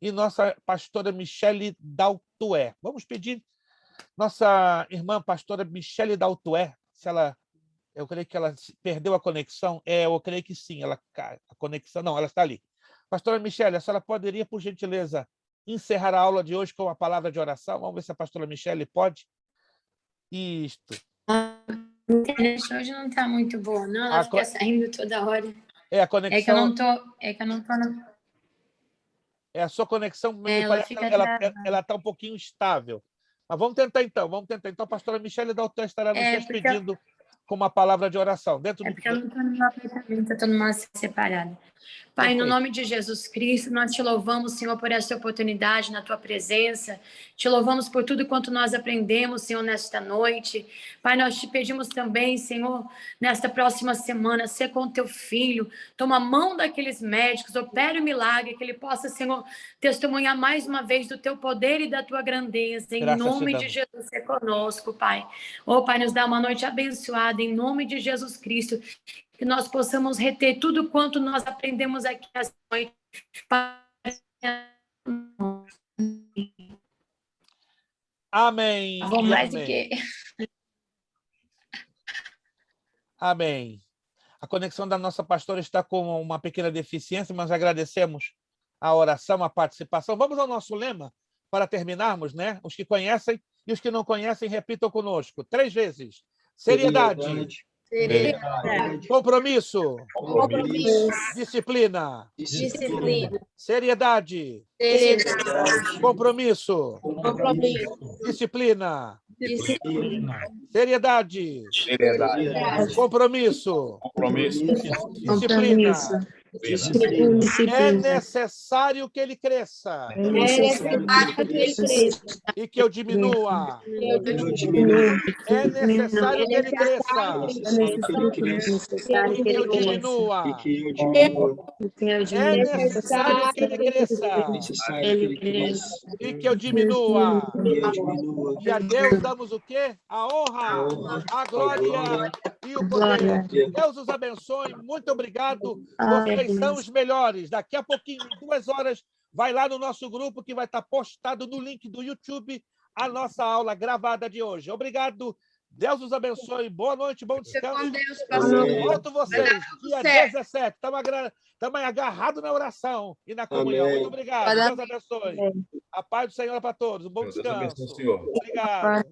E nossa pastora Michele Daltué. Vamos pedir nossa irmã pastora Michele Daltué, se ela... Eu creio que ela perdeu a conexão. Eu creio que sim. A conexão... Não, ela está ali. Pastora Michele, a senhora poderia, por gentileza, encerrar a aula de hoje com uma palavra de oração? Vamos ver se a pastora Michele pode. Isto. A internet hoje não está muito boa, não. Ela fica saindo toda hora. A conexão... É que eu não tô a sua conexão, ela está um pouquinho instável. Mas vamos tentar, então. Então, a pastora Michele Daltué estará nos despedindo com uma palavra de oração. Porque eu não estou no meu apartamento, eu estou numa separada. Pai, Perfeito. no nome de Jesus Cristo, nós te louvamos, Senhor, por essa oportunidade na tua presença. Te louvamos por tudo quanto nós aprendemos, Senhor, nesta noite. Pai, nós te pedimos também, Senhor, nesta próxima semana, ser com teu filho, toma a mão daqueles médicos, opere o milagre, que ele possa, Senhor, testemunhar mais uma vez do teu poder e da tua grandeza. Em nome de Jesus, ser conosco, Pai. Pai, nos dá uma noite abençoada, em nome de Jesus Cristo. Que nós possamos reter tudo quanto nós aprendemos aqui essa noite. Amém. Vamos mais do que... Amém. A conexão da nossa pastora está com uma pequena deficiência, mas agradecemos a oração, a participação. Vamos ao nosso lema para terminarmos, né? Os que conhecem e os que não conhecem, repitam conosco 3 vezes. Seriedade. Compromisso. Disciplina. Seriedade. Compromisso. Disciplina. Seriedade. Compromisso. Disciplina. É necessário que ele cresça. E que eu diminua. É necessário que ele cresça. E que eu diminua. É necessário que ele cresça. E que eu diminua. E a Deus damos o quê? A honra, a glória e o poder. Deus os abençoe. Muito obrigado. Vocês são os melhores. Daqui a pouquinho, em 2 horas, vai lá no nosso grupo que vai estar postado no link do YouTube a nossa aula gravada de hoje. Obrigado. Deus os abençoe. Boa noite, bom descanso. Com Deus, pastor. Volto vocês. Dia 17. Estamos agarrados na oração e na comunhão. Amém. Muito obrigado. Deus abençoe. A paz do Senhor é para todos. Um bom descanso. Obrigado.